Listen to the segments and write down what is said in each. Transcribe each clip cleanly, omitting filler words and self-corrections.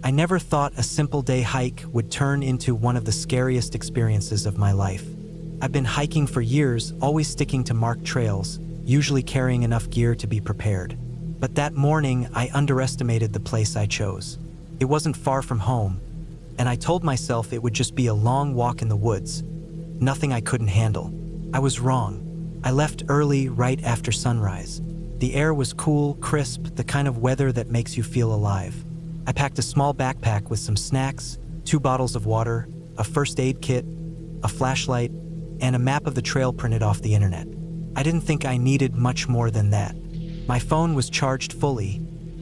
I never thought a simple day hike would turn into one of the scariest experiences of my life. I've been hiking for years, always sticking to marked trails, usually carrying enough gear to be prepared. But that morning, I underestimated the place I chose. It wasn't far from home, and I told myself it would just be a long walk in the woods, nothing I couldn't handle. I was wrong. I left early, right after sunrise. The air was cool, crisp, the kind of weather that makes you feel alive. I packed a small backpack with some snacks, 2 bottles of water, a first aid kit, a flashlight, and a map of the trail printed off the internet. I didn't think I needed much more than that. My phone was charged fully,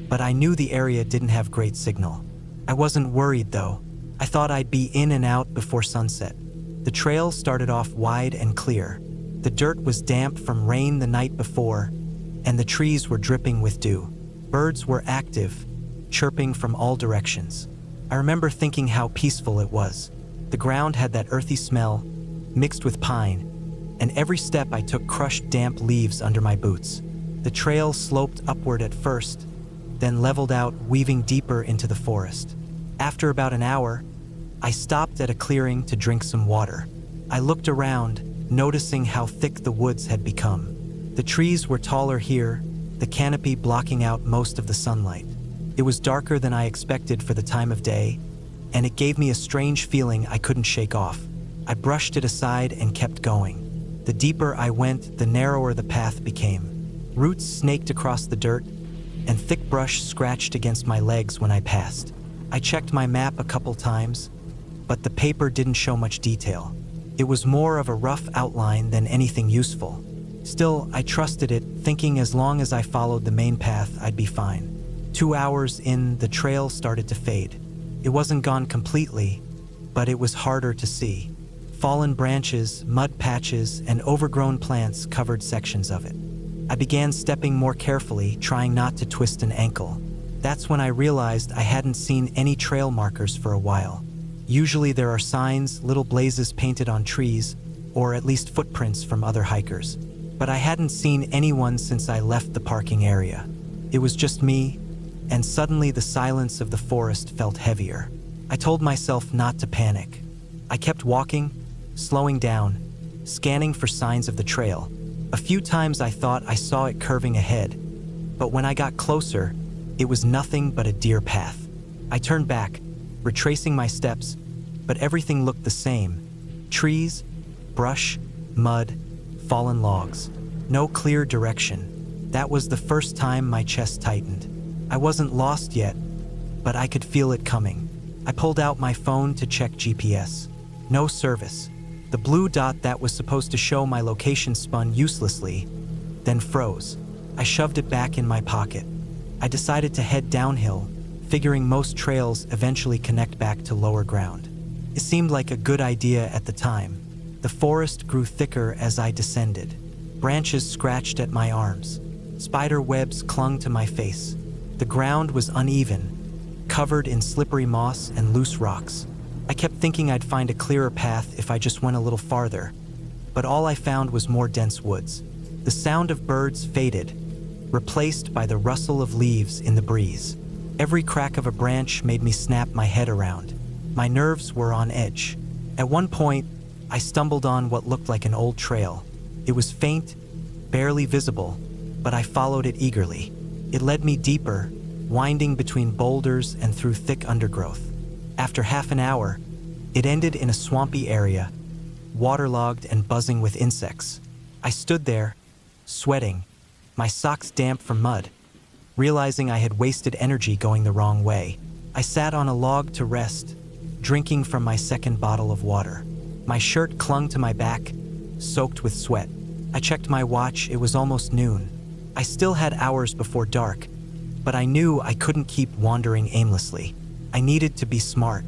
but I knew the area didn't have great signal. I wasn't worried though. I thought I'd be in and out before sunset. The trail started off wide and clear. The dirt was damp from rain the night before, and the trees were dripping with dew. Birds were active, chirping from all directions. I remember thinking how peaceful it was. The ground had that earthy smell, mixed with pine, and every step I took crushed damp leaves under my boots. The trail sloped upward at first, then leveled out, weaving deeper into the forest. After about an hour, I stopped at a clearing to drink some water. I looked around, noticing how thick the woods had become. The trees were taller here, the canopy blocking out most of the sunlight. It was darker than I expected for the time of day, and it gave me a strange feeling I couldn't shake off. I brushed it aside and kept going. The deeper I went, the narrower the path became. Roots snaked across the dirt, and thick brush scratched against my legs when I passed. I checked my map a couple times, but the paper didn't show much detail. It was more of a rough outline than anything useful. Still, I trusted it, thinking as long as I followed the main path, I'd be fine. 2 hours in, the trail started to fade. It wasn't gone completely, but it was harder to see. Fallen branches, mud patches, and overgrown plants covered sections of it. I began stepping more carefully, trying not to twist an ankle. That's when I realized I hadn't seen any trail markers for a while. Usually there are signs, little blazes painted on trees, or at least footprints from other hikers. But I hadn't seen anyone since I left the parking area. It was just me, and suddenly the silence of the forest felt heavier. I told myself not to panic. I kept walking, slowing down, scanning for signs of the trail. A few times I thought I saw it curving ahead, but when I got closer, it was nothing but a deer path. I turned back, retracing my steps, but everything looked the same. Trees, brush, mud, fallen logs. No clear direction. That was the first time my chest tightened. I wasn't lost yet, but I could feel it coming. I pulled out my phone to check GPS. No service. The blue dot that was supposed to show my location spun uselessly, then froze. I shoved it back in my pocket. I decided to head downhill, figuring most trails eventually connect back to lower ground. It seemed like a good idea at the time. The forest grew thicker as I descended. Branches scratched at my arms. Spider webs clung to my face. The ground was uneven, covered in slippery moss and loose rocks. I kept thinking I'd find a clearer path if I just went a little farther, but all I found was more dense woods. The sound of birds faded, replaced by the rustle of leaves in the breeze. Every crack of a branch made me snap my head around. My nerves were on edge. At one point, I stumbled on what looked like an old trail. It was faint, barely visible, but I followed it eagerly. It led me deeper, winding between boulders and through thick undergrowth. After half an hour, it ended in a swampy area, waterlogged and buzzing with insects. I stood there, sweating, my socks damp from mud, realizing I had wasted energy going the wrong way. I sat on a log to rest, drinking from my second bottle of water. My shirt clung to my back, soaked with sweat. I checked my watch, it was almost noon. I still had hours before dark, but I knew I couldn't keep wandering aimlessly. I needed to be smart.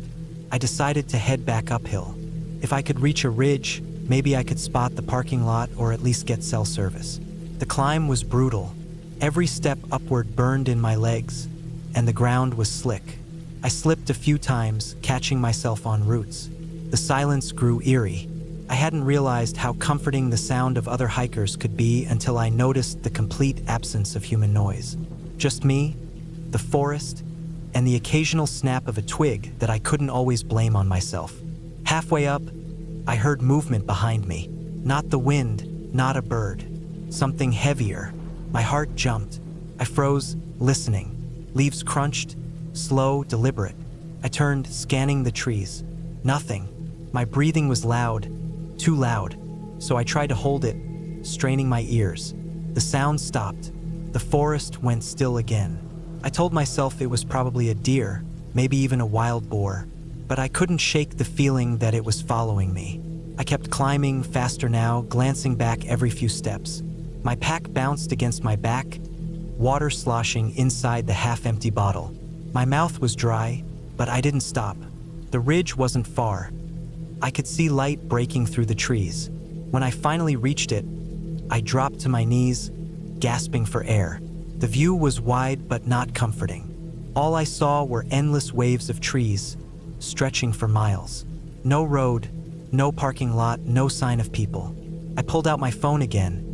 I decided to head back uphill. If I could reach a ridge, maybe I could spot the parking lot or at least get cell service. The climb was brutal. Every step upward burned in my legs, and the ground was slick. I slipped a few times, catching myself on roots. The silence grew eerie. I hadn't realized how comforting the sound of other hikers could be until I noticed the complete absence of human noise. Just me, the forest, and the occasional snap of a twig that I couldn't always blame on myself. Halfway up, I heard movement behind me. Not the wind, not a bird. Something heavier. My heart jumped. I froze, listening. Leaves crunched, slow, deliberate. I turned, scanning the trees. Nothing. My breathing was loud, too loud, so I tried to hold it, straining my ears. The sound stopped. The forest went still again. I told myself it was probably a deer, maybe even a wild boar, but I couldn't shake the feeling that it was following me. I kept climbing, faster now, glancing back every few steps. My pack bounced against my back, water sloshing inside the half-empty bottle. My mouth was dry, but I didn't stop. The ridge wasn't far. I could see light breaking through the trees. When I finally reached it, I dropped to my knees, gasping for air. The view was wide but not comforting. All I saw were endless waves of trees, stretching for miles. No road, no parking lot, no sign of people. I pulled out my phone again,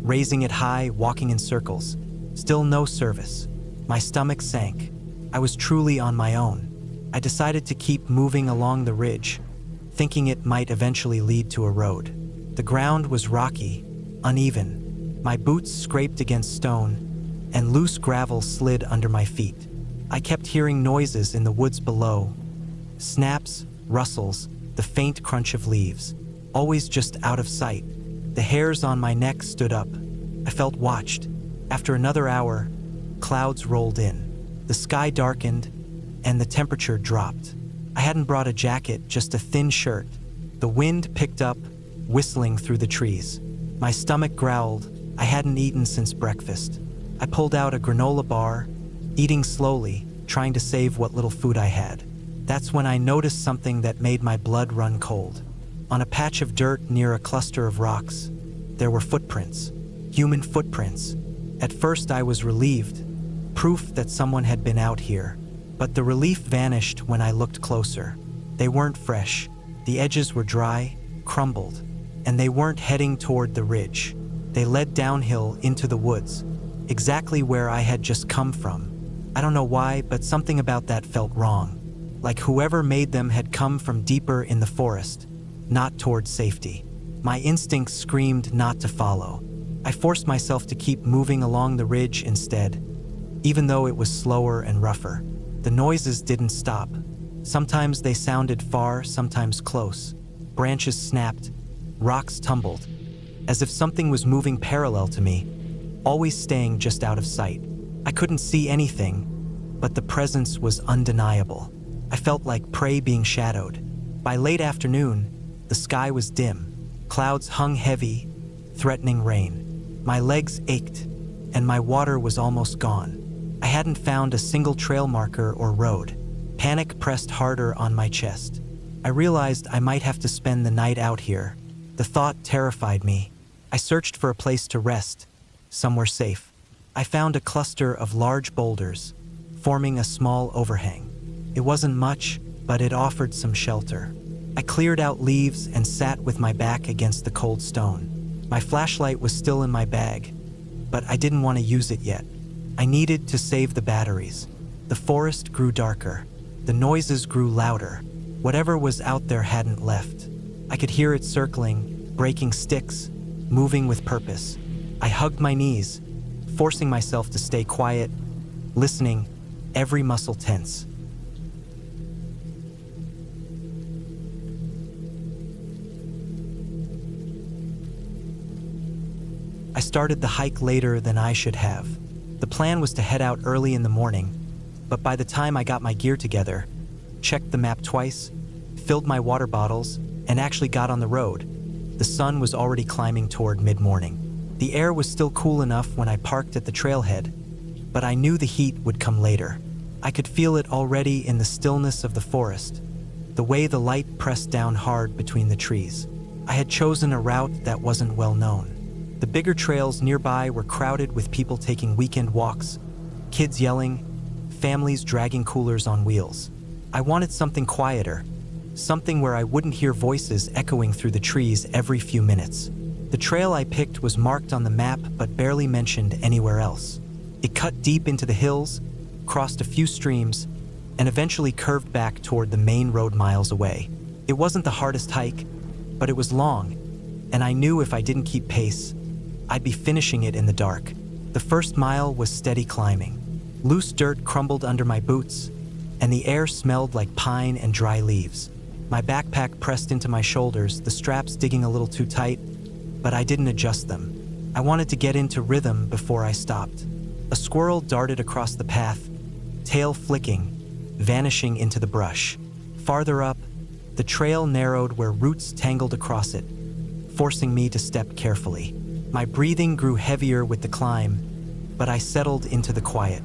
raising it high, walking in circles. Still no service. My stomach sank. I was truly on my own. I decided to keep moving along the ridge, thinking it might eventually lead to a road. The ground was rocky, uneven. My boots scraped against stone, and loose gravel slid under my feet. I kept hearing noises in the woods below. Snaps, rustles, the faint crunch of leaves, always just out of sight. The hairs on my neck stood up. I felt watched. After another hour, clouds rolled in. The sky darkened, and the temperature dropped. I hadn't brought a jacket, just a thin shirt. The wind picked up, whistling through the trees. My stomach growled. I hadn't eaten since breakfast. I pulled out a granola bar, eating slowly, trying to save what little food I had. That's when I noticed something that made my blood run cold. On a patch of dirt near a cluster of rocks, there were footprints. Human footprints. At first I was relieved, proof that someone had been out here. But the relief vanished when I looked closer. They weren't fresh. The edges were dry, crumbled, and they weren't heading toward the ridge. They led downhill into the woods, exactly where I had just come from. I don't know why, but something about that felt wrong. Like whoever made them had come from deeper in the forest, not toward safety. My instincts screamed not to follow. I forced myself to keep moving along the ridge instead, even though it was slower and rougher. The noises didn't stop. Sometimes they sounded far, sometimes close. Branches snapped, rocks tumbled, as if something was moving parallel to me, always staying just out of sight. I couldn't see anything, but the presence was undeniable. I felt like prey being shadowed. By late afternoon, the sky was dim. Clouds hung heavy, threatening rain. My legs ached, and my water was almost gone. I hadn't found a single trail marker or road. Panic pressed harder on my chest. I realized I might have to spend the night out here. The thought terrified me. I searched for a place to rest, somewhere safe. I found a cluster of large boulders, forming a small overhang. It wasn't much, but it offered some shelter. I cleared out leaves and sat with my back against the cold stone. My flashlight was still in my bag, but I didn't want to use it yet. I needed to save the batteries. The forest grew darker. The noises grew louder. Whatever was out there hadn't left. I could hear it circling, breaking sticks, moving with purpose. I hugged my knees, forcing myself to stay quiet, listening, every muscle tense. I started the hike later than I should have. The plan was to head out early in the morning, but by the time I got my gear together, checked the map twice, filled my water bottles, and actually got on the road, the sun was already climbing toward mid-morning. The air was still cool enough when I parked at the trailhead, but I knew the heat would come later. I could feel it already in the stillness of the forest, the way the light pressed down hard between the trees. I had chosen a route that wasn't well known. The bigger trails nearby were crowded with people taking weekend walks, kids yelling, families dragging coolers on wheels. I wanted something quieter, something where I wouldn't hear voices echoing through the trees every few minutes. The trail I picked was marked on the map but barely mentioned anywhere else. It cut deep into the hills, crossed a few streams, and eventually curved back toward the main road miles away. It wasn't the hardest hike, but it was long, and I knew if I didn't keep pace, I'd be finishing it in the dark. The first mile was steady climbing. Loose dirt crumbled under my boots, and the air smelled like pine and dry leaves. My backpack pressed into my shoulders, the straps digging a little too tight, but I didn't adjust them. I wanted to get into rhythm before I stopped. A squirrel darted across the path, tail flicking, vanishing into the brush. Farther up, the trail narrowed where roots tangled across it, forcing me to step carefully. My breathing grew heavier with the climb, but I settled into the quiet.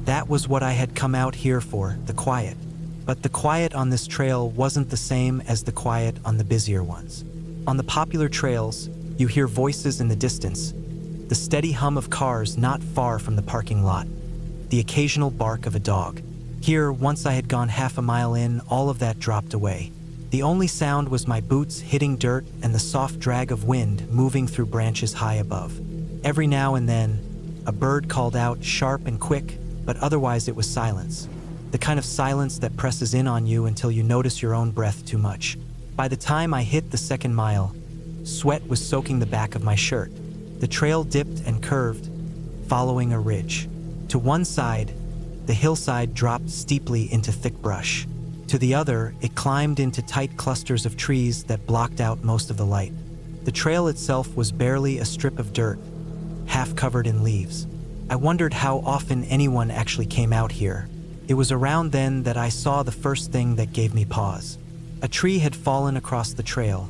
That was what I had come out here for, the quiet. But the quiet on this trail wasn't the same as the quiet on the busier ones. On the popular trails, you hear voices in the distance, the steady hum of cars not far from the parking lot, the occasional bark of a dog. Here, once I had gone half a mile in, all of that dropped away. The only sound was my boots hitting dirt and the soft drag of wind moving through branches high above. Every now and then, a bird called out, sharp and quick, but otherwise it was silence. The kind of silence that presses in on you until you notice your own breath too much. By the time I hit the second mile, sweat was soaking the back of my shirt. The trail dipped and curved, following a ridge. To one side, the hillside dropped steeply into thick brush. To the other, it climbed into tight clusters of trees that blocked out most of the light. The trail itself was barely a strip of dirt, half covered in leaves. I wondered how often anyone actually came out here. It was around then that I saw the first thing that gave me pause. A tree had fallen across the trail,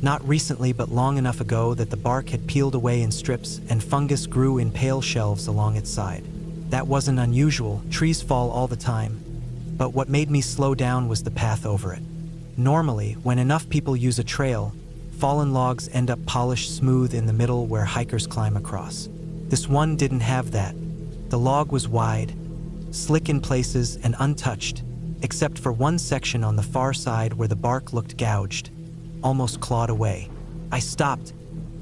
not recently but long enough ago that the bark had peeled away in strips and fungus grew in pale shelves along its side. That wasn't unusual, trees fall all the time, but what made me slow down was the path over it. Normally, when enough people use a trail, fallen logs end up polished smooth in the middle where hikers climb across. This one didn't have that. The log was wide, slick in places and untouched, except for one section on the far side where the bark looked gouged, almost clawed away. I stopped,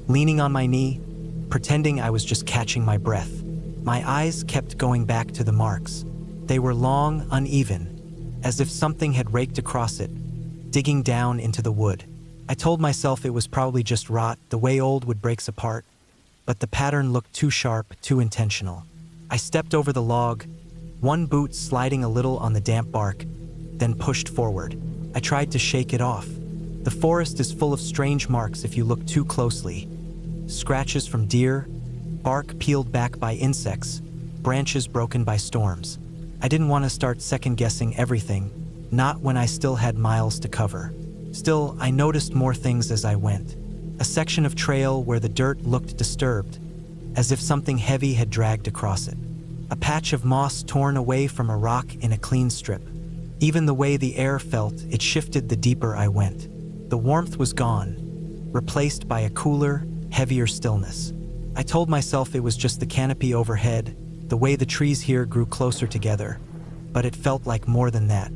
leaning on my knee, pretending I was just catching my breath. My eyes kept going back to the marks. They were long, uneven, as if something had raked across it, digging down into the wood. I told myself it was probably just rot, the way old wood breaks apart, but the pattern looked too sharp, too intentional. I stepped over the log, one boot sliding a little on the damp bark, then pushed forward. I tried to shake it off. The forest is full of strange marks if you look too closely. Scratches from deer, bark peeled back by insects, branches broken by storms. I didn't want to start second-guessing everything, not when I still had miles to cover. Still, I noticed more things as I went. A section of trail where the dirt looked disturbed, as if something heavy had dragged across it. A patch of moss torn away from a rock in a clean strip. Even the way the air felt, it shifted the deeper I went. The warmth was gone, replaced by a cooler, heavier stillness. I told myself it was just the canopy overhead, the way the trees here grew closer together, but it felt like more than that.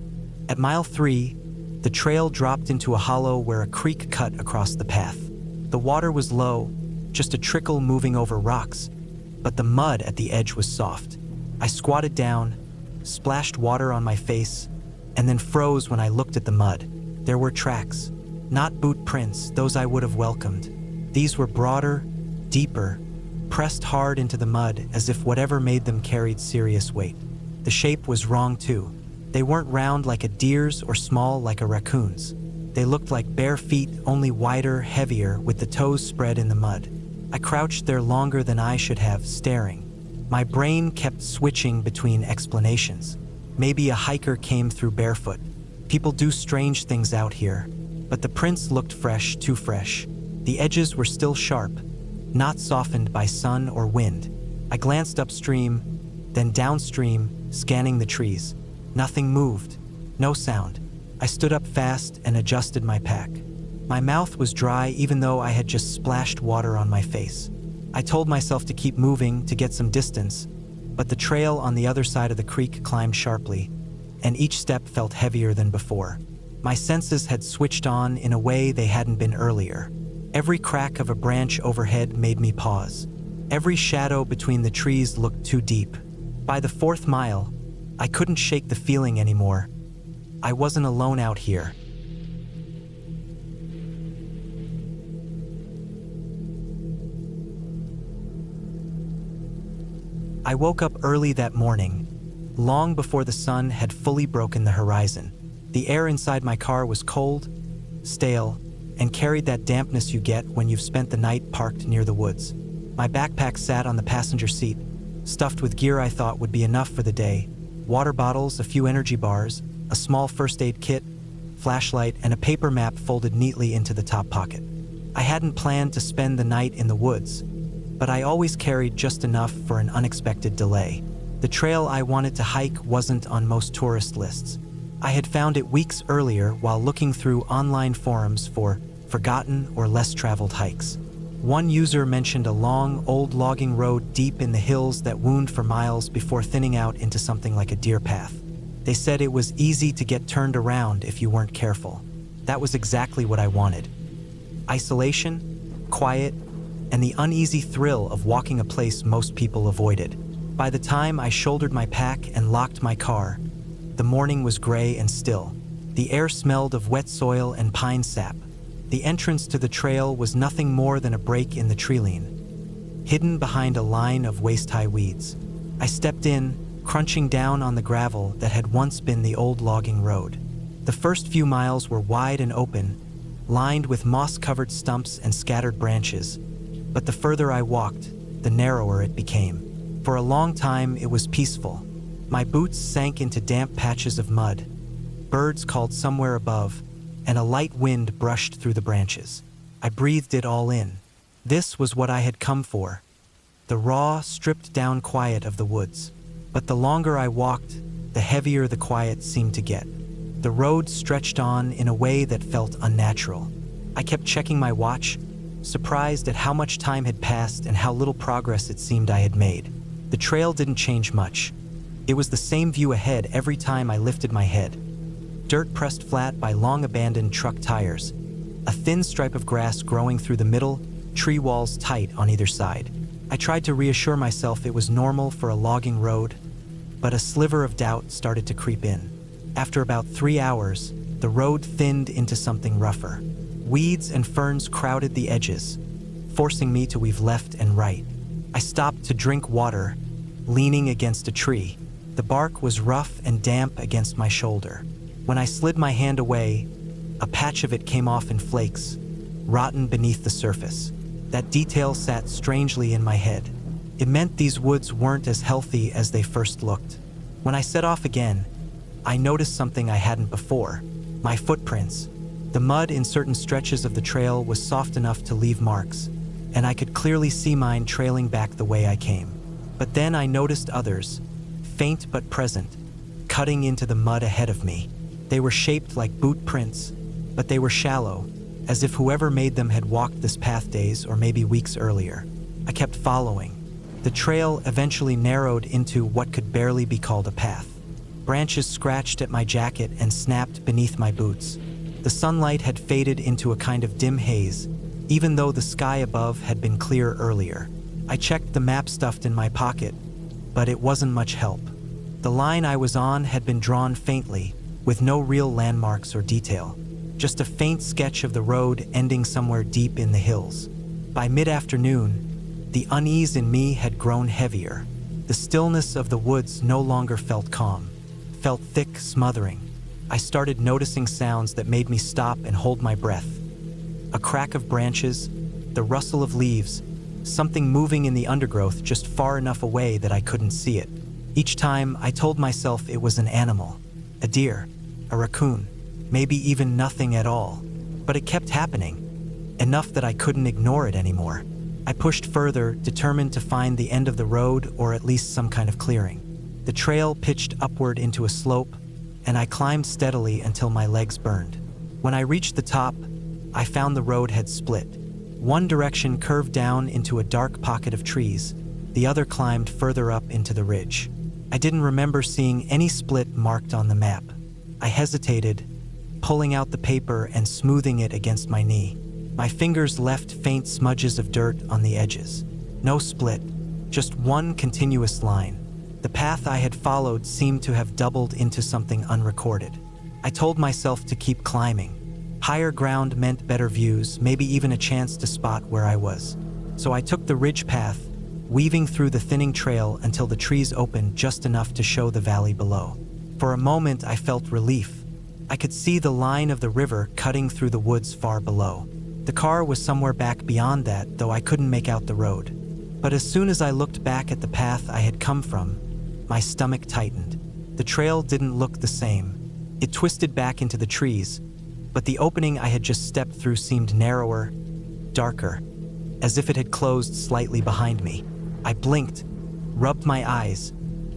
At mile 3, the trail dropped into a hollow where a creek cut across the path. The water was low, just a trickle moving over rocks, but the mud at the edge was soft. I squatted down, splashed water on my face, and then froze when I looked at the mud. There were tracks, not boot prints, those I would have welcomed. These were broader, deeper, pressed hard into the mud as if whatever made them carried serious weight. The shape was wrong too. They weren't round like a deer's or small like a raccoon's. They looked like bare feet, only wider, heavier, with the toes spread in the mud. I crouched there longer than I should have, staring. My brain kept switching between explanations. Maybe a hiker came through barefoot. People do strange things out here, but the prints looked fresh, too fresh. The edges were still sharp, not softened by sun or wind. I glanced upstream, then downstream, scanning the trees. Nothing moved, no sound. I stood up fast and adjusted my pack. My mouth was dry even though I had just splashed water on my face. I told myself to keep moving to get some distance, but the trail on the other side of the creek climbed sharply, and each step felt heavier than before. My senses had switched on in a way they hadn't been earlier. Every crack of a branch overhead made me pause. Every shadow between the trees looked too deep. By the 4th mile, I couldn't shake the feeling anymore. I wasn't alone out here. I woke up early that morning, long before the sun had fully broken the horizon. The air inside my car was cold, stale, and carried that dampness you get when you've spent the night parked near the woods. My backpack sat on the passenger seat, stuffed with gear I thought would be enough for the day: water bottles, a few energy bars, a small first aid kit, flashlight, and a paper map folded neatly into the top pocket. I hadn't planned to spend the night in the woods, but I always carried just enough for an unexpected delay. The trail I wanted to hike wasn't on most tourist lists. I had found it weeks earlier while looking through online forums for forgotten or less traveled hikes. One user mentioned a long, old logging road deep in the hills that wound for miles before thinning out into something like a deer path. They said it was easy to get turned around if you weren't careful. That was exactly what I wanted. Isolation, quiet, and the uneasy thrill of walking a place most people avoided. By the time I shouldered my pack and locked my car, the morning was gray and still. The air smelled of wet soil and pine sap. The entrance to the trail was nothing more than a break in the treeline, hidden behind a line of waist-high weeds. I stepped in, crunching down on the gravel that had once been the old logging road. The first few miles were wide and open, lined with moss-covered stumps and scattered branches. But the further I walked, the narrower it became. For a long time, it was peaceful. My boots sank into damp patches of mud. Birds called somewhere above, and a light wind brushed through the branches. I breathed it all in. This was what I had come for, the raw, stripped-down quiet of the woods. But the longer I walked, the heavier the quiet seemed to get. The road stretched on in a way that felt unnatural. I kept checking my watch, surprised at how much time had passed and how little progress it seemed I had made. The trail didn't change much. It was the same view ahead every time I lifted my head. Dirt pressed flat by long-abandoned truck tires, a thin stripe of grass growing through the middle, tree walls tight on either side. I tried to reassure myself it was normal for a logging road, but a sliver of doubt started to creep in. After about 3 hours, the road thinned into something rougher. Weeds and ferns crowded the edges, forcing me to weave left and right. I stopped to drink water, leaning against a tree. The bark was rough and damp against my shoulder. When I slid my hand away, a patch of it came off in flakes, rotten beneath the surface. That detail sat strangely in my head. It meant these woods weren't as healthy as they first looked. When I set off again, I noticed something I hadn't before: my footprints. The mud in certain stretches of the trail was soft enough to leave marks, and I could clearly see mine trailing back the way I came. But then I noticed others, faint but present, cutting into the mud ahead of me. They were shaped like boot prints, but they were shallow, as if whoever made them had walked this path days or maybe weeks earlier. I kept following. The trail eventually narrowed into what could barely be called a path. Branches scratched at my jacket and snapped beneath my boots. The sunlight had faded into a kind of dim haze, even though the sky above had been clear earlier. I checked the map stuffed in my pocket, but it wasn't much help. The line I was on had been drawn faintly, with no real landmarks or detail. Just a faint sketch of the road ending somewhere deep in the hills. By mid-afternoon, the unease in me had grown heavier. The stillness of the woods no longer felt calm, felt thick, smothering. I started noticing sounds that made me stop and hold my breath. A crack of branches, the rustle of leaves, something moving in the undergrowth just far enough away that I couldn't see it. Each time, I told myself it was an animal, a deer, a raccoon, maybe even nothing at all. But it kept happening, enough that I couldn't ignore it anymore. I pushed further, determined to find the end of the road or at least some kind of clearing. The trail pitched upward into a slope, and I climbed steadily until my legs burned. When I reached the top, I found the road had split. One direction curved down into a dark pocket of trees, the other climbed further up into the ridge. I didn't remember seeing any split marked on the map. I hesitated, pulling out the paper and smoothing it against my knee. My fingers left faint smudges of dirt on the edges. No split, just one continuous line. The path I had followed seemed to have doubled into something unrecorded. I told myself to keep climbing. Higher ground meant better views, maybe even a chance to spot where I was. So I took the ridge path, weaving through the thinning trail until the trees opened just enough to show the valley below. For a moment, I felt relief. I could see the line of the river cutting through the woods far below. The car was somewhere back beyond that, though I couldn't make out the road. But as soon as I looked back at the path I had come from, my stomach tightened. The trail didn't look the same. It twisted back into the trees, but the opening I had just stepped through seemed narrower, darker, as if it had closed slightly behind me. I blinked, rubbed my eyes,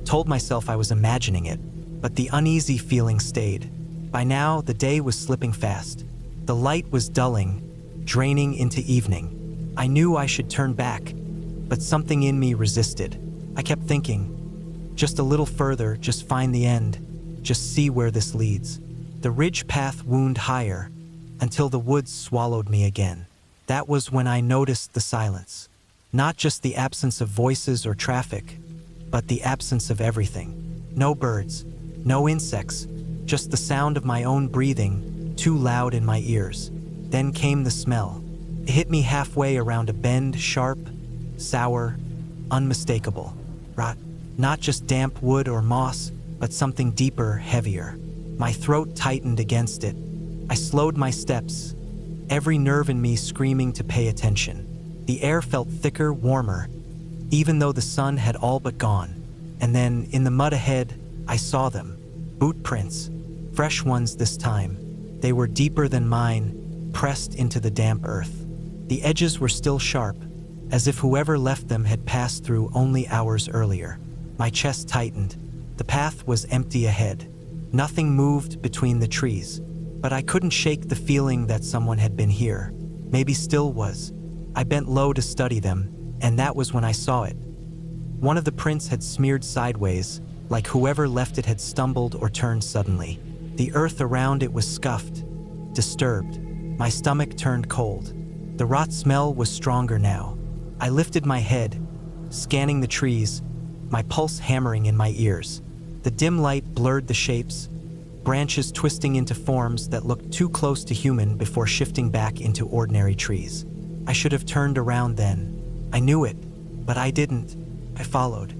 told myself I was imagining it, but the uneasy feeling stayed. By now, the day was slipping fast. The light was dulling, draining into evening. I knew I should turn back, but something in me resisted. I kept thinking, just a little further, just find the end, just see where this leads. The ridge path wound higher, until the woods swallowed me again. That was when I noticed the silence. Not just the absence of voices or traffic, but the absence of everything. No birds, no insects, just the sound of my own breathing, too loud in my ears. Then came the smell. It hit me halfway around a bend, sharp, sour, unmistakable. Rot. Not just damp wood or moss, but something deeper, heavier. My throat tightened against it. I slowed my steps, every nerve in me screaming to pay attention. The air felt thicker, warmer, even though the sun had all but gone. And then, in the mud ahead, I saw them. Boot prints. Fresh ones this time. They were deeper than mine, pressed into the damp earth. The edges were still sharp, as if whoever left them had passed through only hours earlier. My chest tightened. The path was empty ahead. Nothing moved between the trees, but I couldn't shake the feeling that someone had been here. Maybe still was. I bent low to study them, and that was when I saw it. One of the prints had smeared sideways, like whoever left it had stumbled or turned suddenly. The earth around it was scuffed, disturbed. My stomach turned cold. The rot smell was stronger now. I lifted my head, scanning the trees, my pulse hammering in my ears. The dim light blurred the shapes, branches twisting into forms that looked too close to human before shifting back into ordinary trees. I should have turned around then. I knew it, but I didn't. I followed.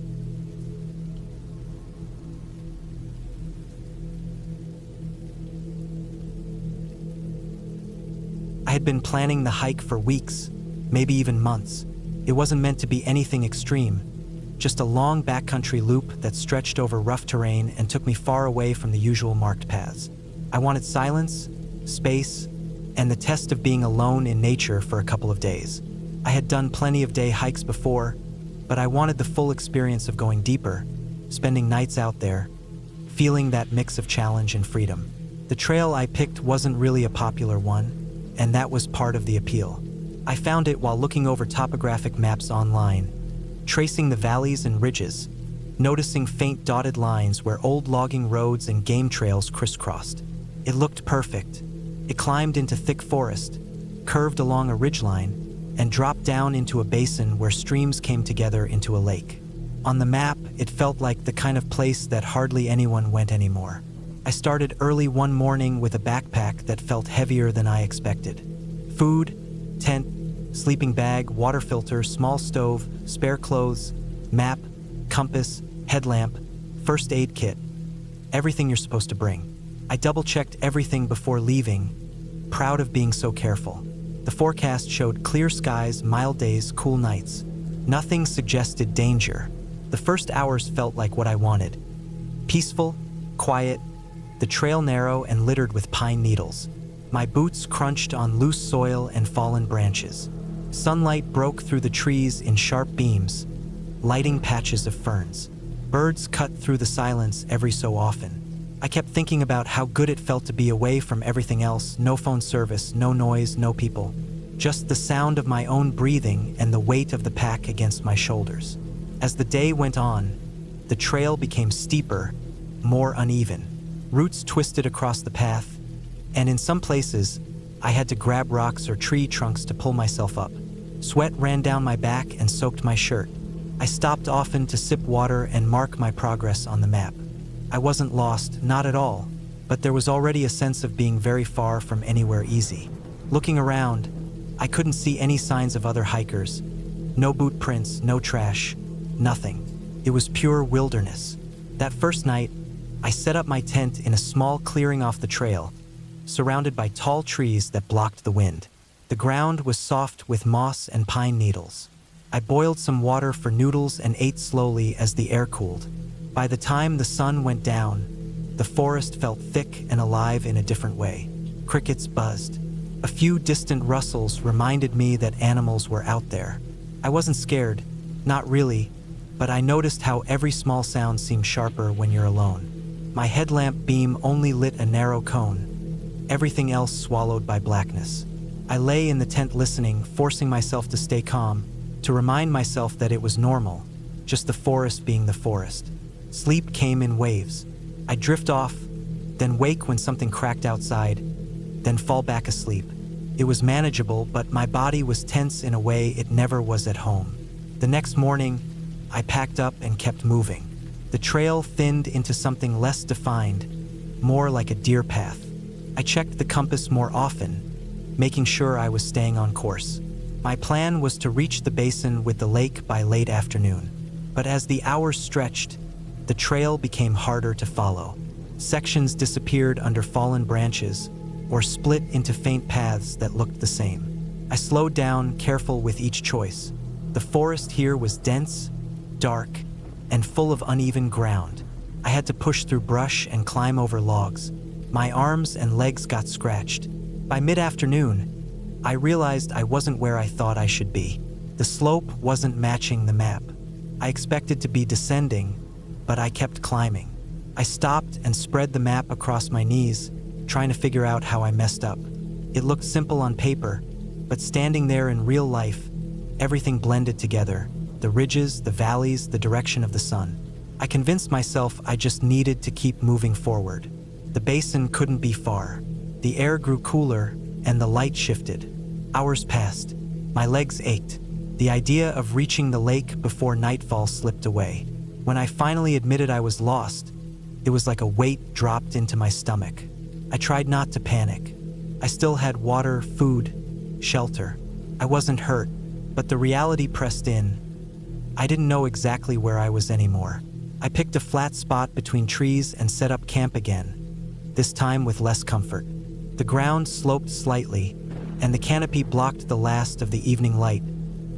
I had been planning the hike for weeks, maybe even months. It wasn't meant to be anything extreme, just a long backcountry loop that stretched over rough terrain and took me far away from the usual marked paths. I wanted silence, space, and the test of being alone in nature for a couple of days. I had done plenty of day hikes before, but I wanted the full experience of going deeper, spending nights out there, feeling that mix of challenge and freedom. The trail I picked wasn't really a popular one, and that was part of the appeal. I found it while looking over topographic maps online, tracing the valleys and ridges, noticing faint dotted lines where old logging roads and game trails crisscrossed. It looked perfect. It climbed into thick forest, curved along a ridgeline, and dropped down into a basin where streams came together into a lake. On the map, it felt like the kind of place that hardly anyone went anymore. I started early one morning with a backpack that felt heavier than I expected. Food, tent, sleeping bag, water filter, small stove, spare clothes, map, compass, headlamp, first aid kit. Everything you're supposed to bring. I double-checked everything before leaving, proud of being so careful. The forecast showed clear skies, mild days, cool nights. Nothing suggested danger. The first hours felt like what I wanted. Peaceful, quiet, the trail narrow and littered with pine needles. My boots crunched on loose soil and fallen branches. Sunlight broke through the trees in sharp beams, lighting patches of ferns. Birds cut through the silence every so often. I kept thinking about how good it felt to be away from everything else, no phone service, no noise, no people. Just the sound of my own breathing and the weight of the pack against my shoulders. As the day went on, the trail became steeper, more uneven. Roots twisted across the path, and in some places, I had to grab rocks or tree trunks to pull myself up. Sweat ran down my back and soaked my shirt. I stopped often to sip water and mark my progress on the map. I wasn't lost, not at all, but there was already a sense of being very far from anywhere easy. Looking around, I couldn't see any signs of other hikers. No boot prints, no trash, nothing. It was pure wilderness. That first night, I set up my tent in a small clearing off the trail, surrounded by tall trees that blocked the wind. The ground was soft with moss and pine needles. I boiled some water for noodles and ate slowly as the air cooled. By the time the sun went down, the forest felt thick and alive in a different way. Crickets buzzed. A few distant rustles reminded me that animals were out there. I wasn't scared, not really, but I noticed how every small sound seemed sharper when you're alone. My headlamp beam only lit a narrow cone, everything else swallowed by blackness. I lay in the tent listening, forcing myself to stay calm, to remind myself that it was normal, just the forest being the forest. Sleep came in waves. I'd drift off, then wake when something cracked outside, then fall back asleep. It was manageable, but my body was tense in a way it never was at home. The next morning, I packed up and kept moving. The trail thinned into something less defined, more like a deer path. I checked the compass more often, making sure I was staying on course. My plan was to reach the basin with the lake by late afternoon. But as the hours stretched, the trail became harder to follow. Sections disappeared under fallen branches or split into faint paths that looked the same. I slowed down, careful with each choice. The forest here was dense, dark, and full of uneven ground. I had to push through brush and climb over logs. My arms and legs got scratched. By mid-afternoon, I realized I wasn't where I thought I should be. The slope wasn't matching the map. I expected to be descending, but I kept climbing. I stopped and spread the map across my knees, trying to figure out how I messed up. It looked simple on paper, but standing there in real life, everything blended together. The ridges, the valleys, the direction of the sun. I convinced myself I just needed to keep moving forward. The basin couldn't be far. The air grew cooler, and the light shifted. Hours passed. My legs ached. The idea of reaching the lake before nightfall slipped away. When I finally admitted I was lost, it was like a weight dropped into my stomach. I tried not to panic. I still had water, food, shelter. I wasn't hurt, but the reality pressed in. I didn't know exactly where I was anymore. I picked a flat spot between trees and set up camp again, this time with less comfort. The ground sloped slightly, and the canopy blocked the last of the evening light,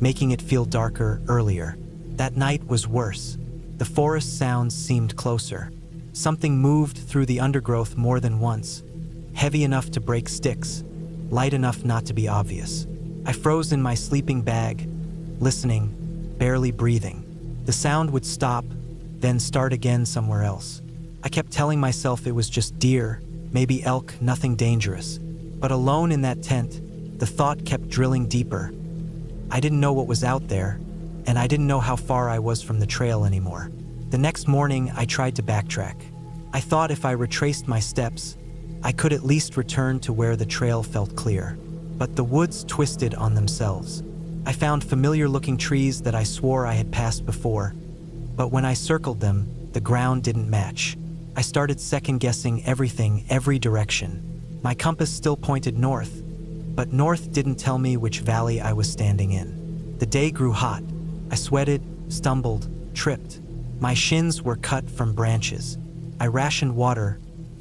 making it feel darker earlier. That night was worse. The forest sounds seemed closer. Something moved through the undergrowth more than once, heavy enough to break sticks, light enough not to be obvious. I froze in my sleeping bag, listening, barely breathing. The sound would stop, then start again somewhere else. I kept telling myself it was just deer, maybe elk, nothing dangerous. But alone in that tent, the thought kept drilling deeper. I didn't know what was out there, and I didn't know how far I was from the trail anymore. The next morning, I tried to backtrack. I thought if I retraced my steps, I could at least return to where the trail felt clear. But the woods twisted on themselves. I found familiar-looking trees that I swore I had passed before, but when I circled them, the ground didn't match. I started second-guessing everything, every direction. My compass still pointed north, but north didn't tell me which valley I was standing in. The day grew hot. I sweated, stumbled, tripped. My shins were cut from branches. I rationed water,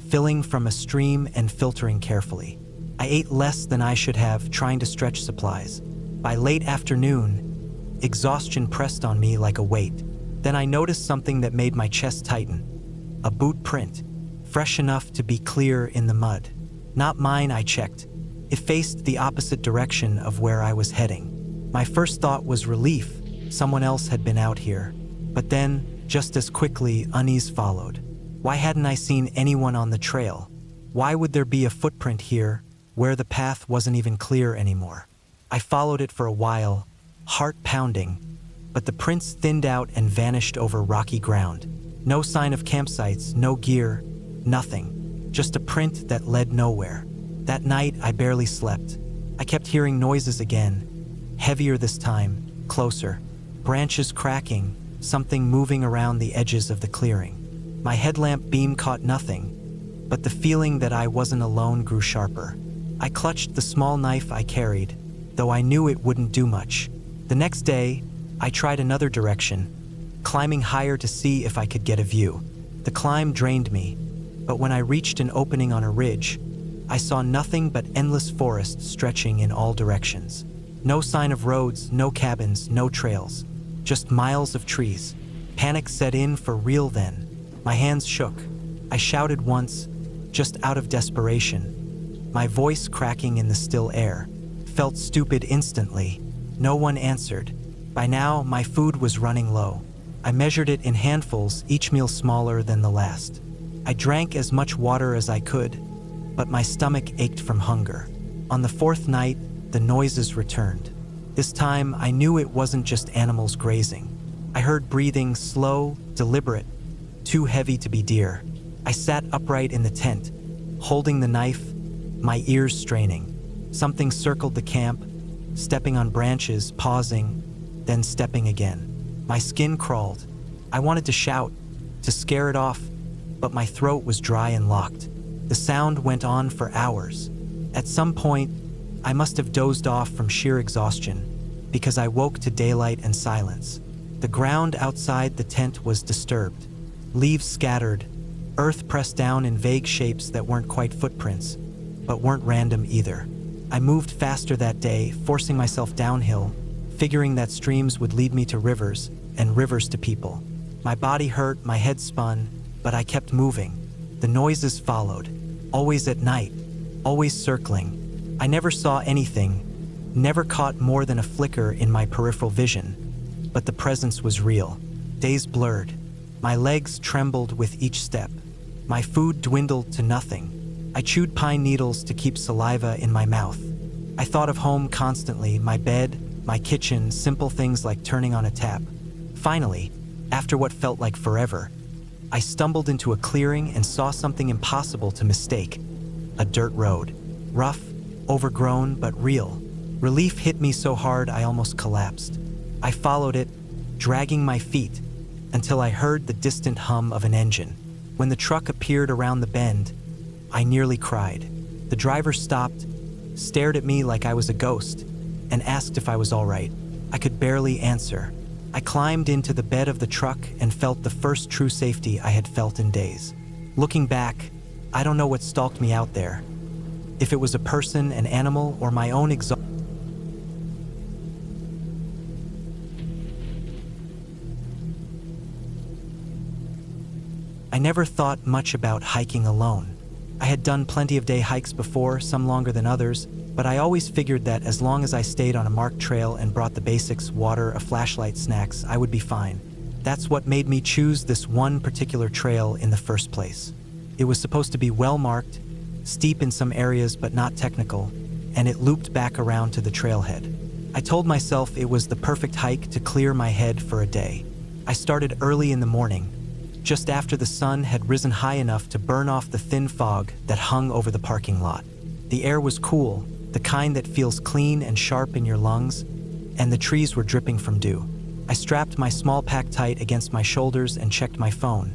filling from a stream and filtering carefully. I ate less than I should have, trying to stretch supplies. By late afternoon, exhaustion pressed on me like a weight. Then I noticed something that made my chest tighten. A boot print, fresh enough to be clear in the mud. Not mine, I checked. It faced the opposite direction of where I was heading. My first thought was relief. Someone else had been out here. But then, just as quickly, unease followed. Why hadn't I seen anyone on the trail? Why would there be a footprint here, where the path wasn't even clear anymore? I followed it for a while, heart pounding, but the prints thinned out and vanished over rocky ground. No sign of campsites, no gear, nothing. Just a print that led nowhere. That night, I barely slept. I kept hearing noises again, heavier this time, closer. branches cracking, something moving around the edges of the clearing. My headlamp beam caught nothing, but the feeling that I wasn't alone grew sharper. I clutched the small knife I carried, though I knew it wouldn't do much. The next day, I tried another direction, climbing higher to see if I could get a view. The climb drained me, but when I reached an opening on a ridge, I saw nothing but endless forest stretching in all directions. No sign of roads, no cabins, no trails, just miles of trees. Panic set in for real then. My hands shook. I shouted once, just out of desperation, my voice cracking in the still air. Felt stupid instantly. No one answered. By now, my food was running low. I measured it in handfuls, each meal smaller than the last. I drank as much water as I could, but my stomach ached from hunger. On the fourth night, the noises returned. This time, I knew it wasn't just animals grazing. I heard breathing, slow, deliberate, too heavy to be deer. I sat upright in the tent, holding the knife, my ears straining. Something circled the camp, stepping on branches, pausing, then stepping again. My skin crawled. I wanted to shout, to scare it off, but my throat was dry and locked. The sound went on for hours. At some point, I must have dozed off from sheer exhaustion, because I woke to daylight and silence. The ground outside the tent was disturbed. Leaves scattered, earth pressed down in vague shapes that weren't quite footprints, but weren't random either. I moved faster that day, forcing myself downhill, figuring that streams would lead me to rivers, and rivers to people. My body hurt, my head spun, but I kept moving. The noises followed, always at night, always circling. I never saw anything, never caught more than a flicker in my peripheral vision, but the presence was real. Days blurred. My legs trembled with each step. My food dwindled to nothing. I chewed pine needles to keep saliva in my mouth. I thought of home constantly, my bed, my kitchen, simple things like turning on a tap. Finally, after what felt like forever, I stumbled into a clearing and saw something impossible to mistake. A dirt road. Rough, overgrown, but real. Relief hit me so hard I almost collapsed. I followed it, dragging my feet, until I heard the distant hum of an engine. When the truck appeared around the bend, I nearly cried. The driver stopped, stared at me like I was a ghost, and asked if I was all right. I could barely answer. I climbed into the bed of the truck and felt the first true safety I had felt in days. Looking back, I don't know what stalked me out there. If it was a person, an animal, or my own exhaustion. I never thought much about hiking alone. I had done plenty of day hikes before, some longer than others, but I always figured that as long as I stayed on a marked trail and brought the basics, water, a flashlight, snacks, I would be fine. That's what made me choose this one particular trail in the first place. It was supposed to be well marked, steep in some areas but not technical, and it looped back around to the trailhead. I told myself it was the perfect hike to clear my head for a day. I started early in the morning, just after the sun had risen high enough to burn off the thin fog that hung over the parking lot. The air was cool, the kind that feels clean and sharp in your lungs, and the trees were dripping from dew. I strapped my small pack tight against my shoulders and checked my phone,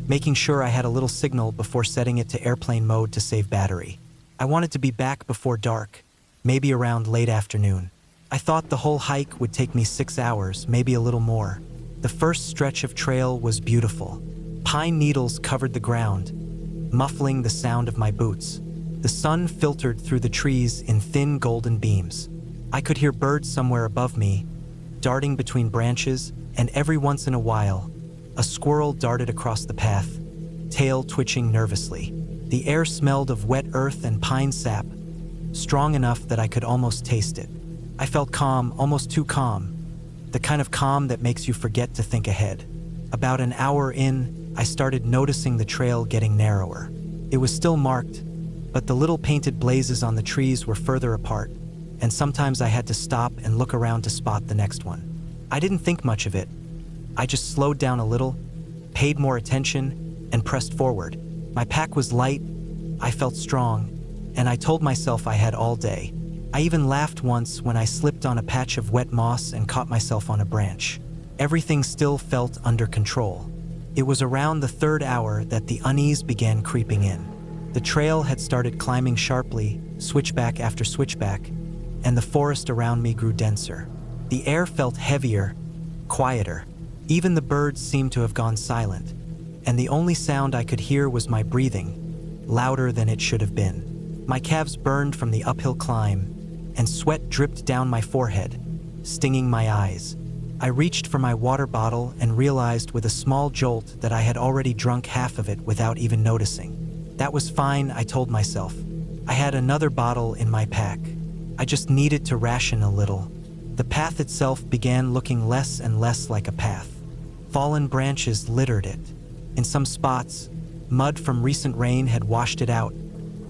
making sure I had a little signal before setting it to airplane mode to save battery. I wanted to be back before dark, maybe around late afternoon. I thought the whole hike would take me 6 hours, maybe a little more. The first stretch of trail was beautiful. Pine needles covered the ground, muffling the sound of my boots. The sun filtered through the trees in thin golden beams. I could hear birds somewhere above me, darting between branches, and every once in a while, a squirrel darted across the path, tail twitching nervously. The air smelled of wet earth and pine sap, strong enough that I could almost taste it. I felt calm, almost too calm, the kind of calm that makes you forget to think ahead. About an hour in, I started noticing the trail getting narrower. It was still marked, but the little painted blazes on the trees were further apart, and sometimes I had to stop and look around to spot the next one. I didn't think much of it. I just slowed down a little, paid more attention, and pressed forward. My pack was light, I felt strong, and I told myself I had all day. I even laughed once when I slipped on a patch of wet moss and caught myself on a branch. everything still felt under control. It was around the third hour that the unease began creeping in. The trail had started climbing sharply, switchback after switchback, and the forest around me grew denser. The air felt heavier, quieter. Even the birds seemed to have gone silent, and the only sound I could hear was my breathing, louder than it should have been. My calves burned from the uphill climb, and sweat dripped down my forehead, stinging my eyes. I reached for my water bottle and realized with a small jolt that I had already drunk half of it without even noticing. That was fine, I told myself. I had another bottle in my pack. I just needed to ration a little. The path itself began looking less and less like a path. Fallen branches littered it. In some spots, mud from recent rain had washed it out,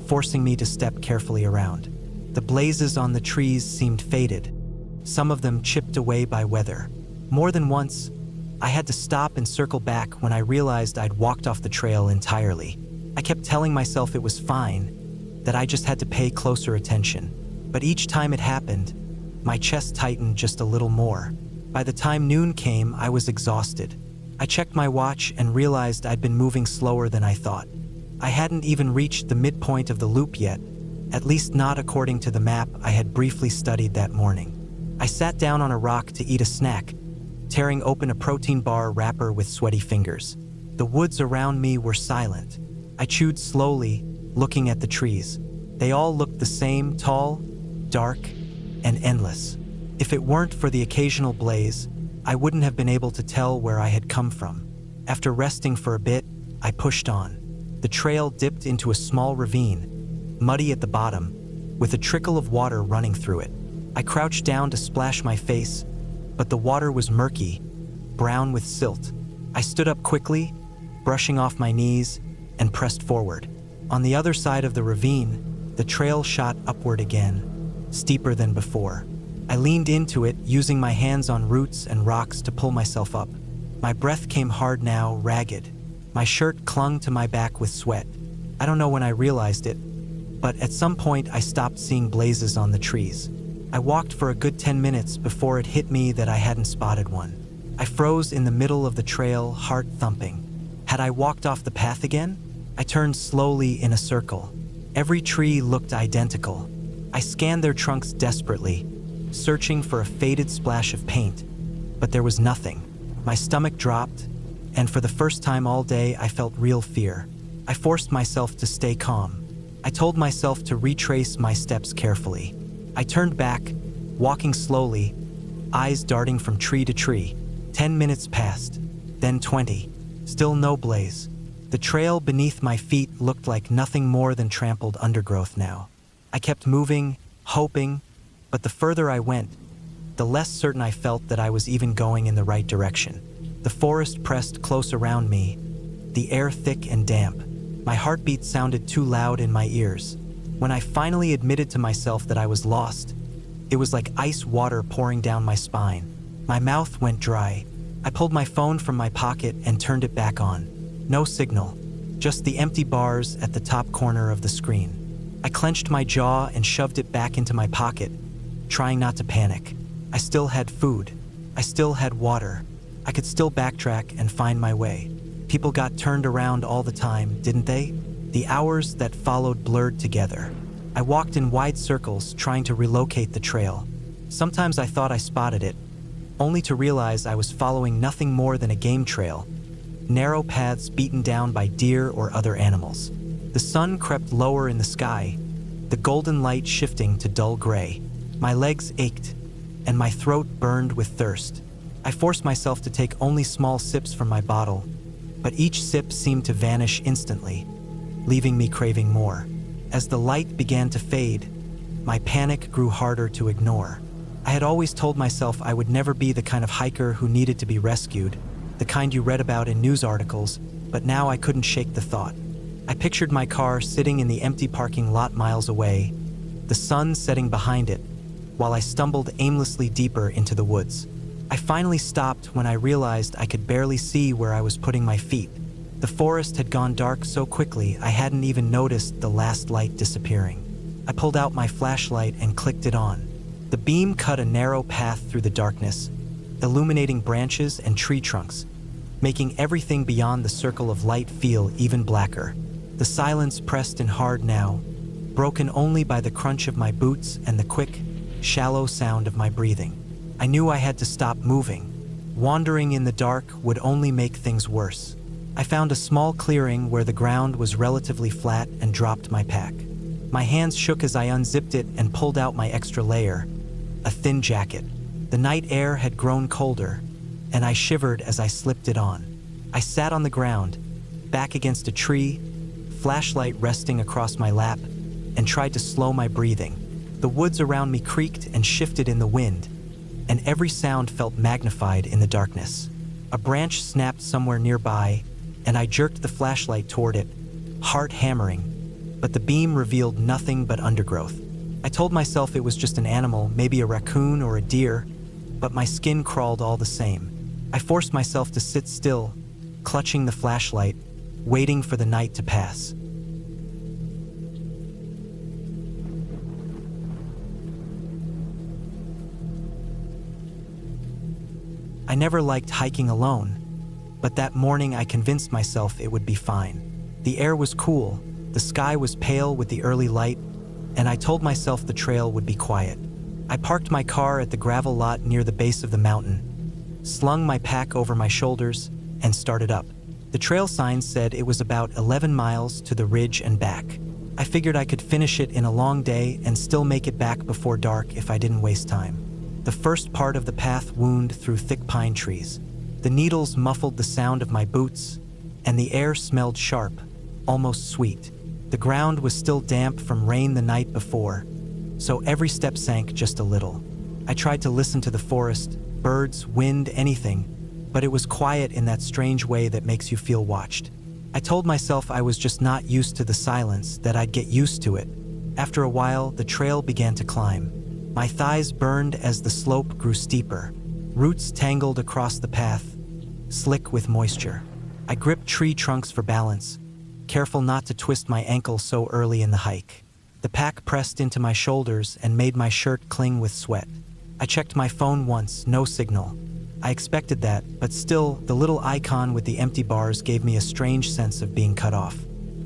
forcing me to step carefully around. The blazes on the trees seemed faded, some of them chipped away by weather. More than once, I had to stop and circle back when I realized I'd walked off the trail entirely. I kept telling myself it was fine, that I just had to pay closer attention. But each time it happened, my chest tightened just a little more. By the time noon came, I was exhausted. I checked my watch and realized I'd been moving slower than I thought. I hadn't even reached the midpoint of the loop yet, at least not according to the map I had briefly studied that morning. I sat down on a rock to eat a snack, tearing open a protein bar wrapper with sweaty fingers. The woods around me were silent. I chewed slowly, looking at the trees. They all looked the same, tall, dark, and endless. If it weren't for the occasional blaze, I wouldn't have been able to tell where I had come from. After resting for a bit, I pushed on. The trail dipped into a small ravine, muddy at the bottom, with a trickle of water running through it. I crouched down to splash my face, but the water was murky, brown with silt. I stood up quickly, brushing off my knees, and pressed forward. On the other side of the ravine, the trail shot upward again, steeper than before. I leaned into it, using my hands on roots and rocks to pull myself up. My breath came hard now, ragged. My shirt clung to my back with sweat. I don't know when I realized it, but at some point I stopped seeing blazes on the trees. I walked for a good 10 minutes before it hit me that I hadn't spotted one. I froze in the middle of the trail, heart thumping. Had I walked off the path again? I turned slowly in a circle. Every tree looked identical. I scanned their trunks desperately, searching for a faded splash of paint, but there was nothing. My stomach dropped, and for the first time all day I felt real fear. I forced myself to stay calm. I told myself to retrace my steps carefully. I turned back, walking slowly, eyes darting from tree to tree. 10 minutes passed, then 20. Still no blaze. The trail beneath my feet looked like nothing more than trampled undergrowth now. I kept moving, hoping, but the further I went, the less certain I felt that I was even going in the right direction. The forest pressed close around me, the air thick and damp. My heartbeat sounded too loud in my ears. When I finally admitted to myself that I was lost, it was like ice water pouring down my spine. My mouth went dry. I pulled my phone from my pocket and turned it back on. No signal, just the empty bars at the top corner of the screen. I clenched my jaw and shoved it back into my pocket, trying not to panic. I still had food. I still had water. I could still backtrack and find my way. People got turned around all the time, didn't they? The hours that followed blurred together. I walked in wide circles, trying to relocate the trail. Sometimes I thought I spotted it, only to realize I was following nothing more than a game trail, narrow paths beaten down by deer or other animals. The sun crept lower in the sky, the golden light shifting to dull gray. My legs ached, and my throat burned with thirst. I forced myself to take only small sips from my bottle, but each sip seemed to vanish instantly, leaving me craving more. As the light began to fade, my panic grew harder to ignore. I had always told myself I would never be the kind of hiker who needed to be rescued, the kind you read about in news articles, but now I couldn't shake the thought. I pictured my car sitting in the empty parking lot miles away, the sun setting behind it, while I stumbled aimlessly deeper into the woods. I finally stopped when I realized I could barely see where I was putting my feet. The forest had gone dark so quickly I hadn't even noticed the last light disappearing. I pulled out my flashlight and clicked it on. The beam cut a narrow path through the darkness, illuminating branches and tree trunks, making everything beyond the circle of light feel even blacker. The silence pressed in hard now, broken only by the crunch of my boots and the quick, shallow sound of my breathing. I knew I had to stop moving. Wandering in the dark would only make things worse. I found a small clearing where the ground was relatively flat and dropped my pack. My hands shook as I unzipped it and pulled out my extra layer, a thin jacket. The night air had grown colder, and I shivered as I slipped it on. I sat on the ground, back against a tree, flashlight resting across my lap, and tried to slow my breathing. The woods around me creaked and shifted in the wind, and every sound felt magnified in the darkness. A branch snapped somewhere nearby, and I jerked the flashlight toward it, heart hammering, but the beam revealed nothing but undergrowth. I told myself it was just an animal, maybe a raccoon or a deer, but my skin crawled all the same. I forced myself to sit still, clutching the flashlight, waiting for the night to pass. I never liked hiking alone, but that morning I convinced myself it would be fine. The air was cool, the sky was pale with the early light, and I told myself the trail would be quiet. I parked my car at the gravel lot near the base of the mountain, slung my pack over my shoulders, and started up. The trail sign said it was about 11 miles to the ridge and back. I figured I could finish it in a long day and still make it back before dark if I didn't waste time. The first part of the path wound through thick pine trees. The needles muffled the sound of my boots, and the air smelled sharp, almost sweet. The ground was still damp from rain the night before, so every step sank just a little. I tried to listen to the forest, birds, wind, anything, but it was quiet in that strange way that makes you feel watched. I told myself I was just not used to the silence, that I'd get used to it. After a while, the trail began to climb. My thighs burned as the slope grew steeper. Roots tangled across the path, slick with moisture. I gripped tree trunks for balance, careful not to twist my ankle so early in the hike. The pack pressed into my shoulders and made my shirt cling with sweat. I checked my phone once, no signal. I expected that, but still, the little icon with the empty bars gave me a strange sense of being cut off.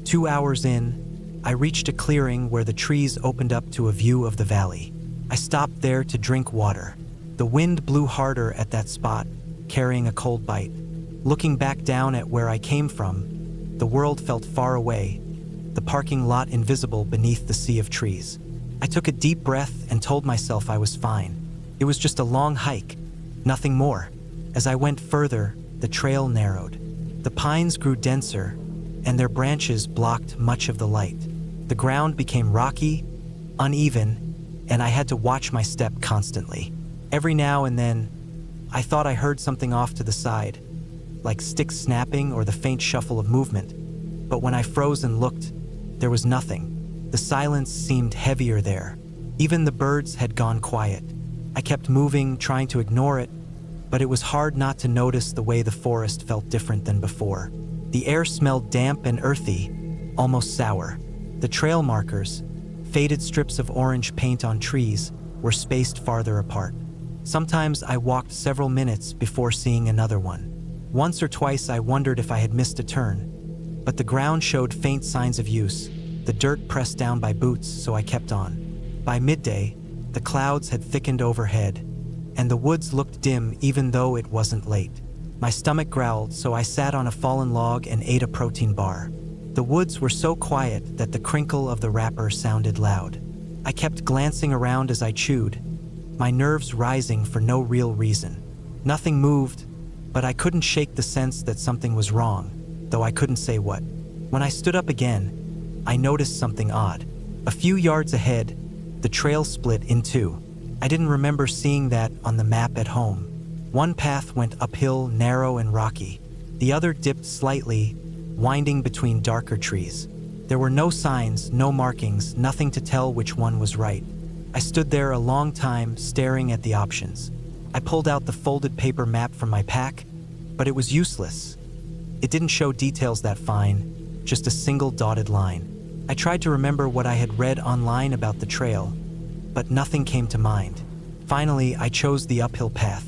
2 hours in, I reached a clearing where the trees opened up to a view of the valley. I stopped there to drink water. The wind blew harder at that spot, carrying a cold bite. Looking back down at where I came from, the world felt far away, the parking lot invisible beneath the sea of trees. I took a deep breath and told myself I was fine. It was just a long hike, nothing more. As I went further, the trail narrowed. The pines grew denser, and their branches blocked much of the light. The ground became rocky, uneven, and I had to watch my step constantly. Every now and then, I thought I heard something off to the side, like sticks snapping or the faint shuffle of movement. But when I froze and looked, there was nothing. The silence seemed heavier there. Even the birds had gone quiet. I kept moving, trying to ignore it, but it was hard not to notice the way the forest felt different than before. The air smelled damp and earthy, almost sour. The trail markers, faded strips of orange paint on trees, were spaced farther apart. Sometimes I walked several minutes before seeing another one. Once or twice I wondered if I had missed a turn, but the ground showed faint signs of use, the dirt pressed down by boots, so I kept on. By midday, the clouds had thickened overhead, and the woods looked dim even though it wasn't late. My stomach growled, so I sat on a fallen log and ate a protein bar. The woods were so quiet that the crinkle of the wrapper sounded loud. I kept glancing around as I chewed, my nerves rising for no real reason. Nothing moved, but I couldn't shake the sense that something was wrong, though I couldn't say what. When I stood up again, I noticed something odd. A few yards ahead, the trail split in two. I didn't remember seeing that on the map at home. One path went uphill, narrow and rocky. The other dipped slightly, winding between darker trees. There were no signs, no markings, nothing to tell which one was right. I stood there a long time, staring at the options. I pulled out the folded paper map from my pack, but it was useless. It didn't show details that fine, just a single dotted line. I tried to remember what I had read online about the trail, but nothing came to mind. Finally, I chose the uphill path.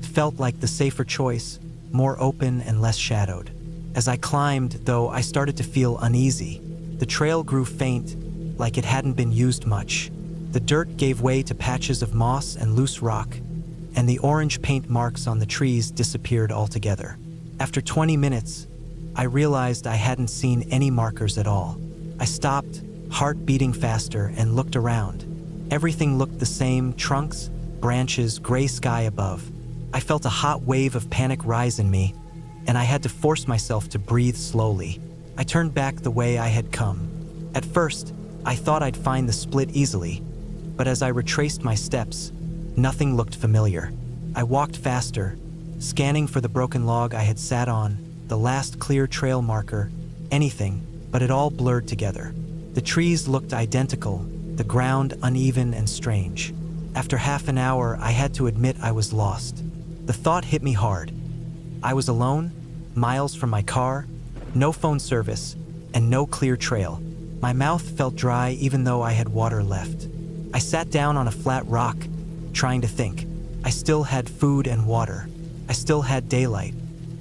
felt like the safer choice, more open and less shadowed. As I climbed, though, I started to feel uneasy. The trail grew faint, like it hadn't been used much. The dirt gave way to patches of moss and loose rock, and the orange paint marks on the trees disappeared altogether. After 20 minutes, I realized I hadn't seen any markers at all. I stopped, heart beating faster, and looked around. Everything looked the same: trunks, branches, gray sky above. I felt a hot wave of panic rise in me, and I had to force myself to breathe slowly. I turned back the way I had come. At first, I thought I'd find the split easily, but as I retraced my steps, nothing looked familiar. I walked faster, scanning for the broken log I had sat on, the last clear trail marker, anything, but it all blurred together. The trees looked identical, the ground uneven and strange. After half an hour, I had to admit I was lost. The thought hit me hard. I was alone, miles from my car, no phone service, and no clear trail. My mouth felt dry even though I had water left. I sat down on a flat rock, trying to think. I still had food and water. I still had daylight.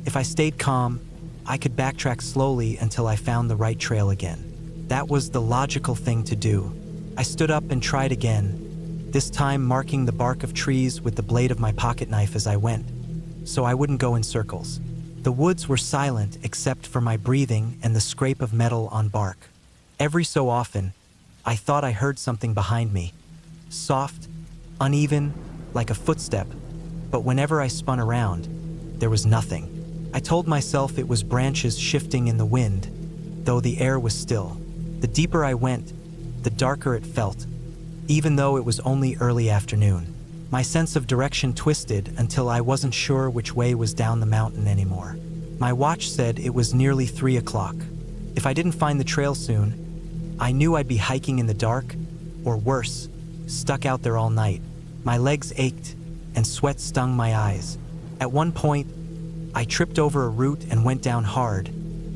If I stayed calm, I could backtrack slowly until I found the right trail again. That was the logical thing to do. I stood up and tried again, this time marking the bark of trees with the blade of my pocket knife as I went, so I wouldn't go in circles. The woods were silent except for my breathing and the scrape of metal on bark. Every so often, I thought I heard something behind me, soft, uneven, like a footstep, but whenever I spun around, there was nothing. I told myself it was branches shifting in the wind, though the air was still. The deeper I went, the darker it felt, even though it was only early afternoon. My sense of direction twisted until I wasn't sure which way was down the mountain anymore. My watch said it was nearly 3 o'clock. If I didn't find the trail soon, I knew I'd be hiking in the dark, or worse, stuck out there all night. My legs ached, and sweat stung my eyes. At one point, I tripped over a root and went down hard,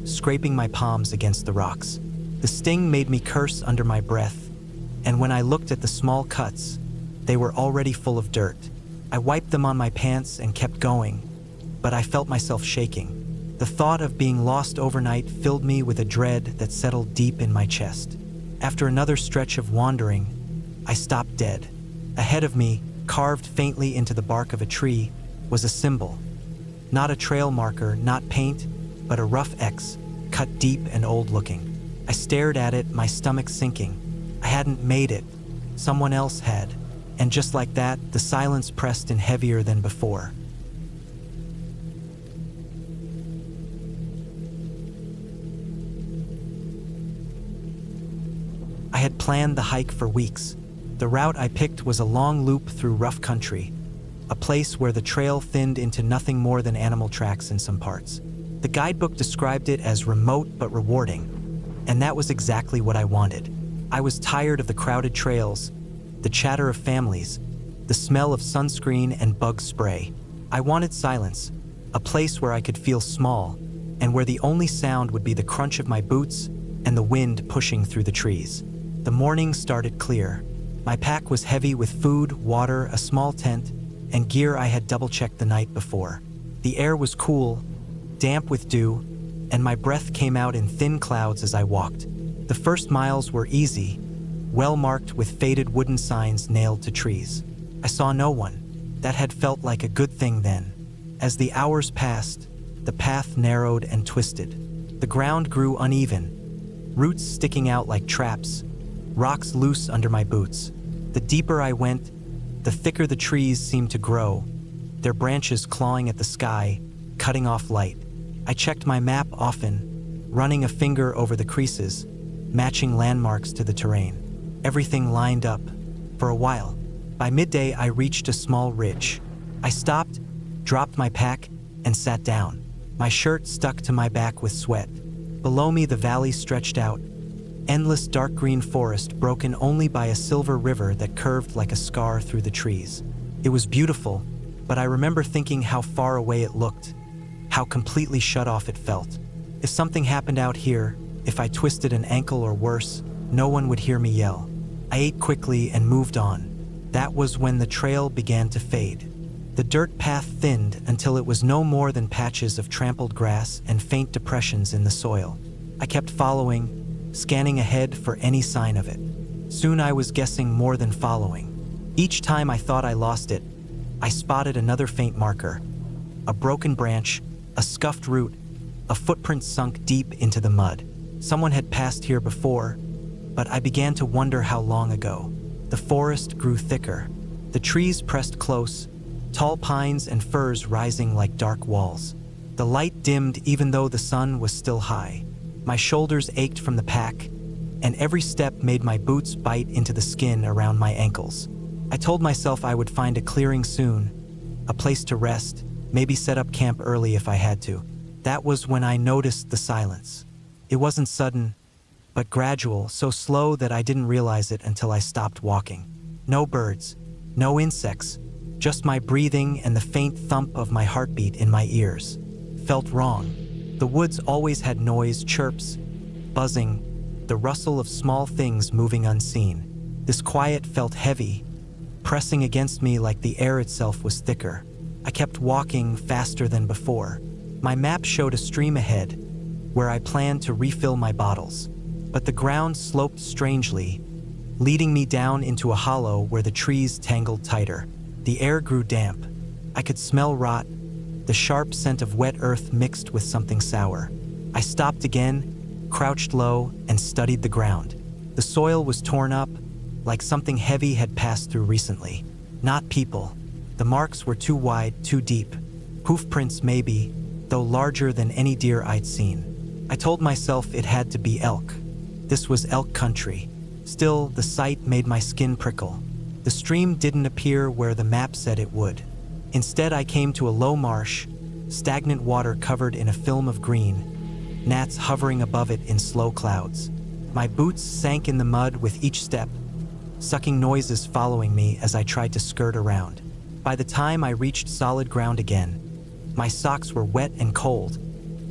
scraping my palms against the rocks. The sting made me curse under my breath, and when I looked at the small cuts, they were already full of dirt. I wiped them on my pants and kept going, but I felt myself shaking. The thought of being lost overnight filled me with a dread that settled deep in my chest. After another stretch of wandering, I stopped dead. Ahead of me, carved faintly into the bark of a tree, was a symbol. Not a trail marker, not paint, but a rough X, cut deep and old-looking. I stared at it, my stomach sinking. I hadn't made it. Someone else had. And just like that, the silence pressed in heavier than before. I had planned the hike for weeks. The route I picked was a long loop through rough country, a place where the trail thinned into nothing more than animal tracks in some parts. The guidebook described it as remote but rewarding, and that was exactly what I wanted. I was tired of the crowded trails, the chatter of families, the smell of sunscreen and bug spray. I wanted silence, a place where I could feel small, and where the only sound would be the crunch of my boots and the wind pushing through the trees. The morning started clear. My pack was heavy with food, water, a small tent, and gear I had double-checked the night before. The air was cool, damp with dew, and my breath came out in thin clouds as I walked. The first miles were easy, well marked with faded wooden signs nailed to trees. I saw no one. That had felt like a good thing then. As the hours passed, the path narrowed and twisted. The ground grew uneven, roots sticking out like traps, rocks loose under my boots. The deeper I went, the thicker the trees seemed to grow, their branches clawing at the sky, cutting off light. I checked my map often, running a finger over the creases, matching landmarks to the terrain. Everything lined up. For a while. By midday, I reached a small ridge. I stopped, dropped my pack, and sat down. My shirt stuck to my back with sweat. Below me, the valley stretched out, endless dark green forest broken only by a silver river that curved like a scar through the trees. It was beautiful, but I remember thinking how far away it looked, how completely shut off it felt. If something happened out here, if I twisted an ankle or worse, no one would hear me yell. I ate quickly and moved on. That was when the trail began to fade. The dirt path thinned until it was no more than patches of trampled grass and faint depressions in the soil. I kept following, scanning ahead for any sign of it. Soon I was guessing more than following. Each time I thought I lost it, I spotted another faint marker. A broken branch, a scuffed root, a footprint sunk deep into the mud. Someone had passed here before, but I began to wonder how long ago. The forest grew thicker. The trees pressed close, tall pines and firs rising like dark walls. The light dimmed even though the sun was still high. My shoulders ached from the pack, and every step made my boots bite into the skin around my ankles. I told myself I would find a clearing soon, a place to rest, maybe set up camp early if I had to. That was when I noticed the silence. It wasn't sudden, but gradual, so slow that I didn't realize it until I stopped walking. No birds, no insects, just my breathing and the faint thump of my heartbeat in my ears. Felt wrong. The woods always had noise, chirps, buzzing, the rustle of small things moving unseen. This quiet felt heavy, pressing against me like the air itself was thicker. I kept walking faster than before. My map showed a stream ahead, where I planned to refill my bottles. But the ground sloped strangely, leading me down into a hollow where the trees tangled tighter. The air grew damp. I could smell rot, the sharp scent of wet earth mixed with something sour. I stopped again, crouched low, and studied the ground. The soil was torn up, like something heavy had passed through recently. Not people. The marks were too wide, too deep. Hoof prints maybe, though larger than any deer I'd seen. I told myself it had to be elk. This was elk country. Still, the sight made my skin prickle. The stream didn't appear where the map said it would. Instead, I came to a low marsh, stagnant water covered in a film of green, gnats hovering above it in slow clouds. My boots sank in the mud with each step, sucking noises following me as I tried to skirt around. By the time I reached solid ground again, my socks were wet and cold,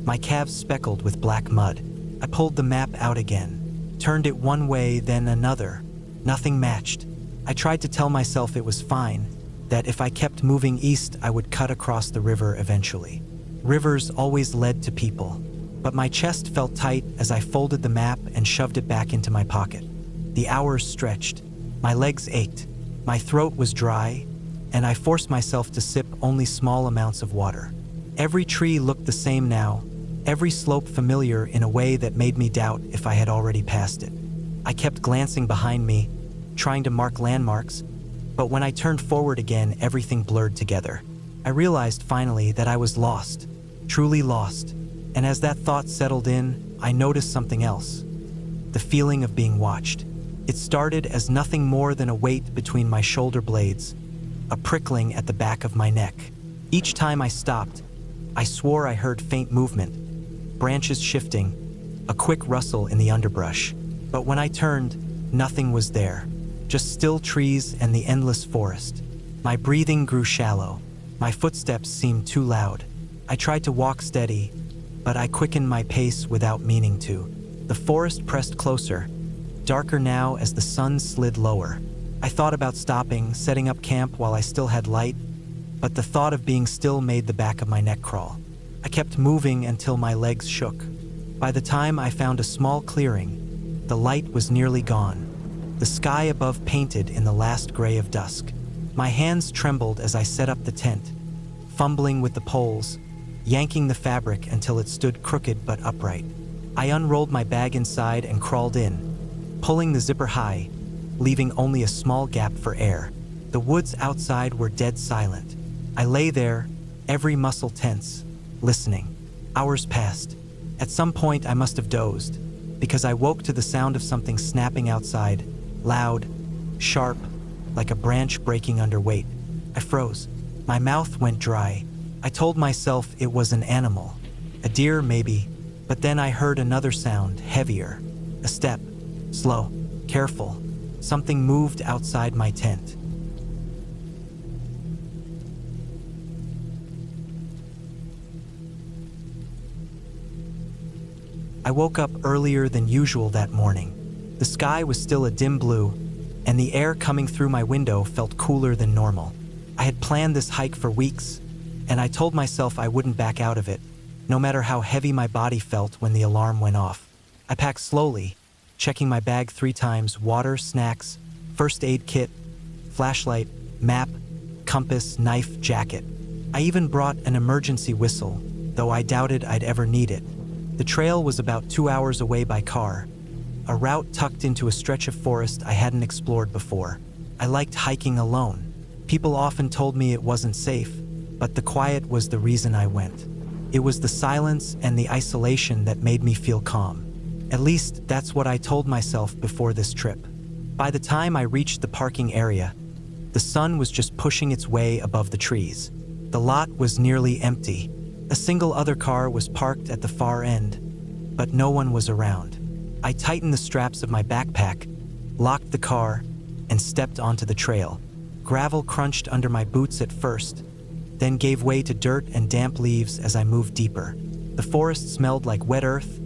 my calves speckled with black mud. I pulled the map out again, turned it one way, then another. Nothing matched. I tried to tell myself it was fine, that if I kept moving east, I would cut across the river eventually. Rivers always led to people, but my chest felt tight as I folded the map and shoved it back into my pocket. The hours stretched. My legs ached. My throat was dry, and I forced myself to sip only small amounts of water. Every tree looked the same now, every slope familiar in a way that made me doubt if I had already passed it. I kept glancing behind me, trying to mark landmarks, but when I turned forward again, everything blurred together. I realized finally that I was lost, truly lost, and as that thought settled in, I noticed something else. The feeling of being watched. It started as nothing more than a weight between my shoulder blades, a prickling at the back of my neck. Each time I stopped, I swore I heard faint movement, branches shifting, a quick rustle in the underbrush. But when I turned, nothing was there, just still trees and the endless forest. My breathing grew shallow. My footsteps seemed too loud. I tried to walk steady, but I quickened my pace without meaning to. The forest pressed closer, darker now as the sun slid lower. I thought about stopping, setting up camp while I still had light, but the thought of being still made the back of my neck crawl. I kept moving until my legs shook. By the time I found a small clearing, the light was nearly gone, the sky above painted in the last gray of dusk. My hands trembled as I set up the tent, fumbling with the poles, yanking the fabric until it stood crooked but upright. I unrolled my bag inside and crawled in, pulling the zipper high, leaving only a small gap for air. The woods outside were dead silent. I lay there, every muscle tense, listening. Hours passed. At some point I must have dozed, because I woke to the sound of something snapping outside, loud, sharp, like a branch breaking under weight. I froze. My mouth went dry. I told myself it was an animal, a deer maybe, but then I heard another sound, heavier. A step, slow, careful. Something moved outside my tent. I woke up earlier than usual that morning. The sky was still a dim blue, and the air coming through my window felt cooler than normal. I had planned this hike for weeks, and I told myself I wouldn't back out of it, no matter how heavy my body felt when the alarm went off. I packed slowly, checking my bag 3 times: water, snacks, first aid kit, flashlight, map, compass, knife, jacket. I even brought an emergency whistle, though I doubted I'd ever need it. The trail was about 2 hours away by car, a route tucked into a stretch of forest I hadn't explored before. I liked hiking alone. People often told me it wasn't safe, but the quiet was the reason I went. It was the silence and the isolation that made me feel calm. At least that's what I told myself before this trip. By the time I reached the parking area, the sun was just pushing its way above the trees. The lot was nearly empty. A single other car was parked at the far end, but no one was around. I tightened the straps of my backpack, locked the car, and stepped onto the trail. Gravel crunched under my boots at first, then gave way to dirt and damp leaves as I moved deeper. The forest smelled like wet earth,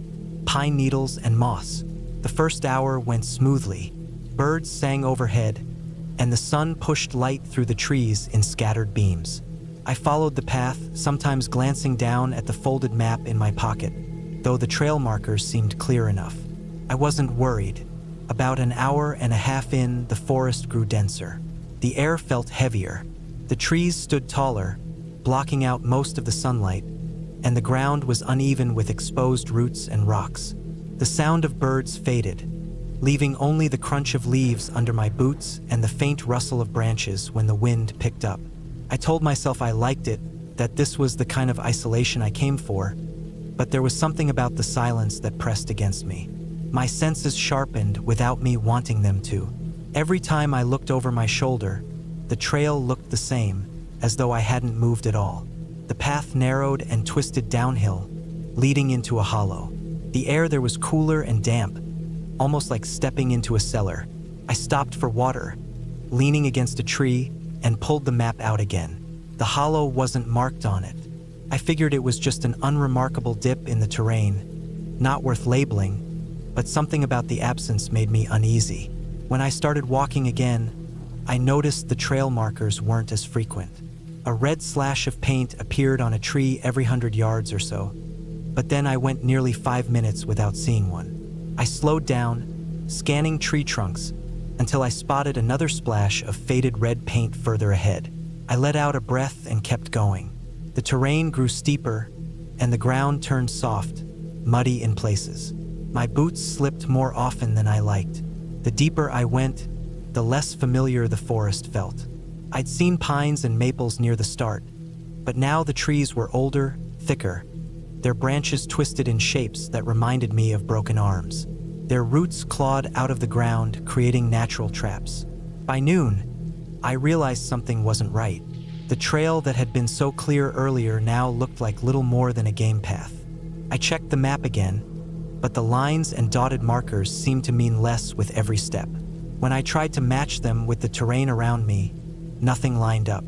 pine needles, and moss. The first hour went smoothly. Birds sang overhead, and the sun pushed light through the trees in scattered beams. I followed the path, sometimes glancing down at the folded map in my pocket, though the trail markers seemed clear enough. I wasn't worried. About an hour and a half in, the forest grew denser. The air felt heavier. The trees stood taller, blocking out most of the sunlight, and the ground was uneven with exposed roots and rocks. The sound of birds faded, leaving only the crunch of leaves under my boots and the faint rustle of branches when the wind picked up. I told myself I liked it, that this was the kind of isolation I came for, but there was something about the silence that pressed against me. My senses sharpened without me wanting them to. Every time I looked over my shoulder, the trail looked the same, as though I hadn't moved at all. The path narrowed and twisted downhill, leading into a hollow. The air there was cooler and damp, almost like stepping into a cellar. I stopped for water, leaning against a tree, and pulled the map out again. The hollow wasn't marked on it. I figured it was just an unremarkable dip in the terrain, not worth labeling, but something about the absence made me uneasy. When I started walking again, I noticed the trail markers weren't as frequent. A red slash of paint appeared on a tree every 100 yards or so, but then I went nearly 5 minutes without seeing one. I slowed down, scanning tree trunks, until I spotted another splash of faded red paint further ahead. I let out a breath and kept going. The terrain grew steeper, and the ground turned soft, muddy in places. My boots slipped more often than I liked. The deeper I went, the less familiar the forest felt. I'd seen pines and maples near the start, but now the trees were older, thicker, their branches twisted in shapes that reminded me of broken arms. Their roots clawed out of the ground, creating natural traps. By noon, I realized something wasn't right. The trail that had been so clear earlier now looked like little more than a game path. I checked the map again, but the lines and dotted markers seemed to mean less with every step. When I tried to match them with the terrain around me, nothing lined up.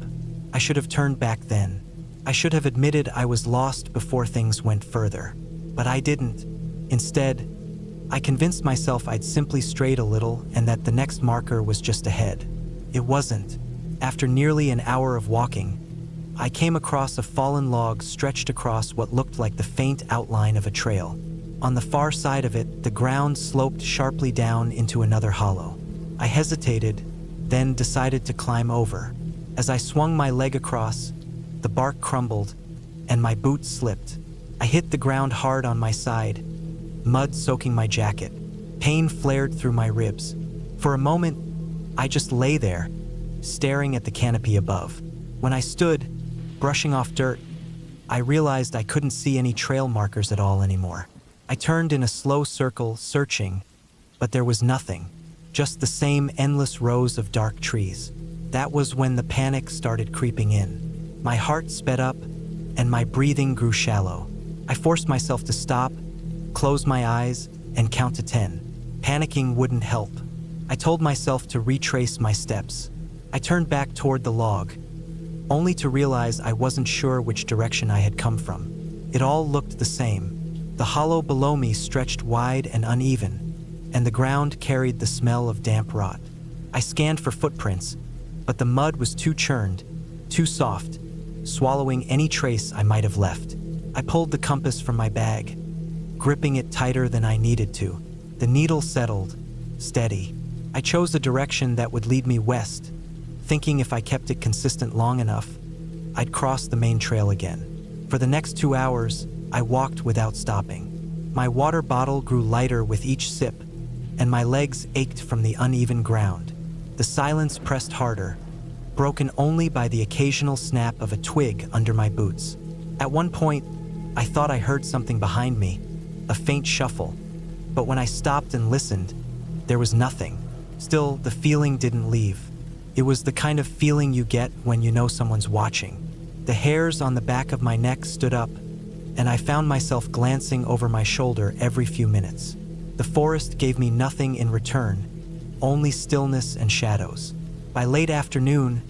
I should have turned back then. I should have admitted I was lost before things went further. But I didn't. Instead, I convinced myself I'd simply strayed a little and that the next marker was just ahead. It wasn't. After nearly an hour of walking, I came across a fallen log stretched across what looked like the faint outline of a trail. On the far side of it, the ground sloped sharply down into another hollow. I hesitated, then decided to climb over. As I swung my leg across, the bark crumbled, and my boot slipped. I hit the ground hard on my side, mud soaking my jacket. Pain flared through my ribs. For a moment, I just lay there, staring at the canopy above. When I stood, brushing off dirt, I realized I couldn't see any trail markers at all anymore. I turned in a slow circle, searching, but there was nothing, just the same endless rows of dark trees. That was when the panic started creeping in. My heart sped up, and my breathing grew shallow. I forced myself to stop, close my eyes, and count to 10. Panicking wouldn't help. I told myself to retrace my steps. I turned back toward the log, only to realize I wasn't sure which direction I had come from. It all looked the same. The hollow below me stretched wide and uneven, and the ground carried the smell of damp rot. I scanned for footprints, but the mud was too churned, too soft, swallowing any trace I might have left. I pulled the compass from my bag, gripping it tighter than I needed to. The needle settled, steady. I chose a direction that would lead me west, thinking if I kept it consistent long enough, I'd cross the main trail again. For the next 2 hours, I walked without stopping. My water bottle grew lighter with each sip, and my legs ached from the uneven ground. The silence pressed harder, broken only by the occasional snap of a twig under my boots. At one point, I thought I heard something behind me, a faint shuffle, but when I stopped and listened, there was nothing. Still, the feeling didn't leave. It was the kind of feeling you get when you know someone's watching. The hairs on the back of my neck stood up, and I found myself glancing over my shoulder every few minutes. The forest gave me nothing in return, only stillness and shadows. By late afternoon,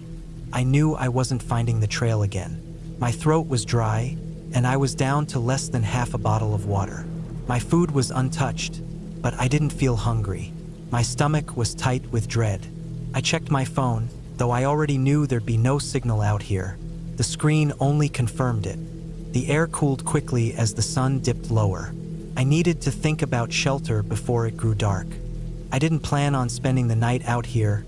I knew I wasn't finding the trail again. My throat was dry, and I was down to less than half a bottle of water. My food was untouched, but I didn't feel hungry. My stomach was tight with dread. I checked my phone, though I already knew there'd be no signal out here. The screen only confirmed it. The air cooled quickly as the sun dipped lower. I needed to think about shelter before it grew dark. I didn't plan on spending the night out here,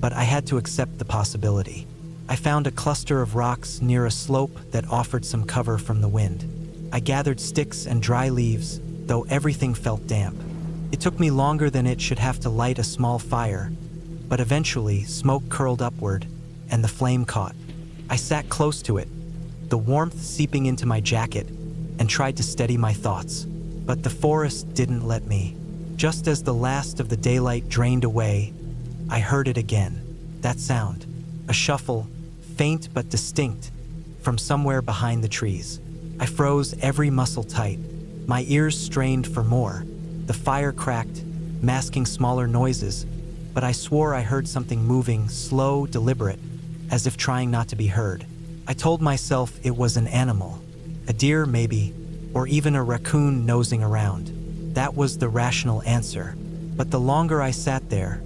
but I had to accept the possibility. I found a cluster of rocks near a slope that offered some cover from the wind. I gathered sticks and dry leaves, though everything felt damp. It took me longer than it should have to light a small fire, but eventually smoke curled upward and the flame caught. I sat close to it, the warmth seeping into my jacket, and tried to steady my thoughts. But the forest didn't let me. Just as the last of the daylight drained away, I heard it again. That sound, a shuffle, faint but distinct, from somewhere behind the trees. I froze, every muscle tight, my ears strained for more. The fire cracked, masking smaller noises, but I swore I heard something moving, slow, deliberate, as if trying not to be heard. I told myself it was an animal, a deer maybe, or even a raccoon nosing around. That was the rational answer. But the longer I sat there,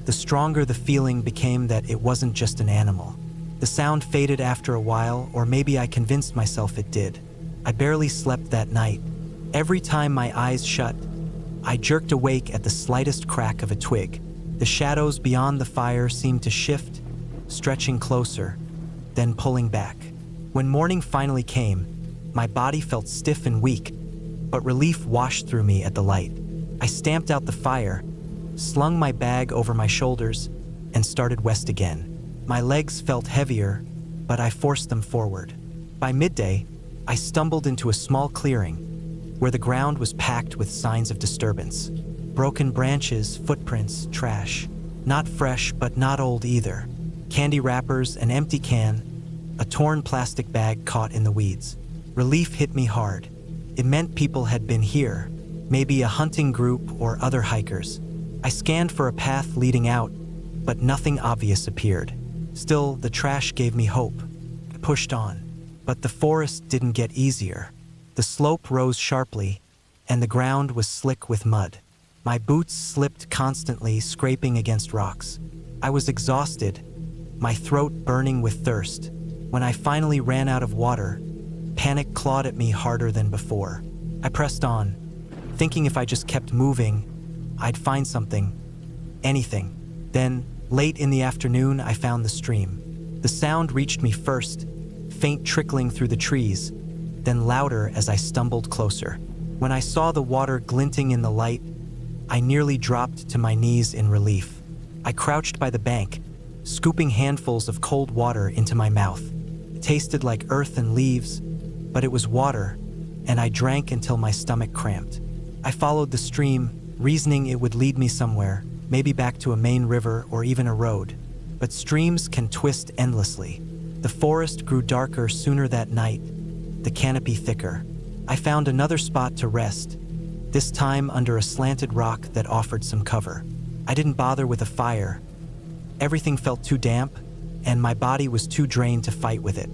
the stronger the feeling became that it wasn't just an animal. The sound faded after a while, or maybe I convinced myself it did. I barely slept that night. Every time my eyes shut, I jerked awake at the slightest crack of a twig. The shadows beyond the fire seemed to shift, stretching closer, then pulling back. When morning finally came, my body felt stiff and weak, but relief washed through me at the light. I stamped out the fire, slung my bag over my shoulders, and started west again. My legs felt heavier, but I forced them forward. By midday, I stumbled into a small clearing, where the ground was packed with signs of disturbance. Broken branches, footprints, trash. Not fresh, but not old either. Candy wrappers, an empty can, a torn plastic bag caught in the weeds. Relief hit me hard. It meant people had been here, maybe a hunting group or other hikers. I scanned for a path leading out, but nothing obvious appeared. Still, the trash gave me hope. I pushed on, but the forest didn't get easier. The slope rose sharply, and the ground was slick with mud. My boots slipped constantly, scraping against rocks. I was exhausted, my throat burning with thirst. When I finally ran out of water, panic clawed at me harder than before. I pressed on, thinking if I just kept moving, I'd find something, anything. Then, late in the afternoon, I found the stream. The sound reached me first, faint trickling through the trees, then louder as I stumbled closer. When I saw the water glinting in the light, I nearly dropped to my knees in relief. I crouched by the bank, scooping handfuls of cold water into my mouth. It tasted like earth and leaves, but it was water, and I drank until my stomach cramped. I followed the stream, reasoning it would lead me somewhere, maybe back to a main river or even a road. But streams can twist endlessly. The forest grew darker sooner that night, the canopy thicker. I found another spot to rest, this time under a slanted rock that offered some cover. I didn't bother with a fire. Everything felt too damp, and my body was too drained to fight with it.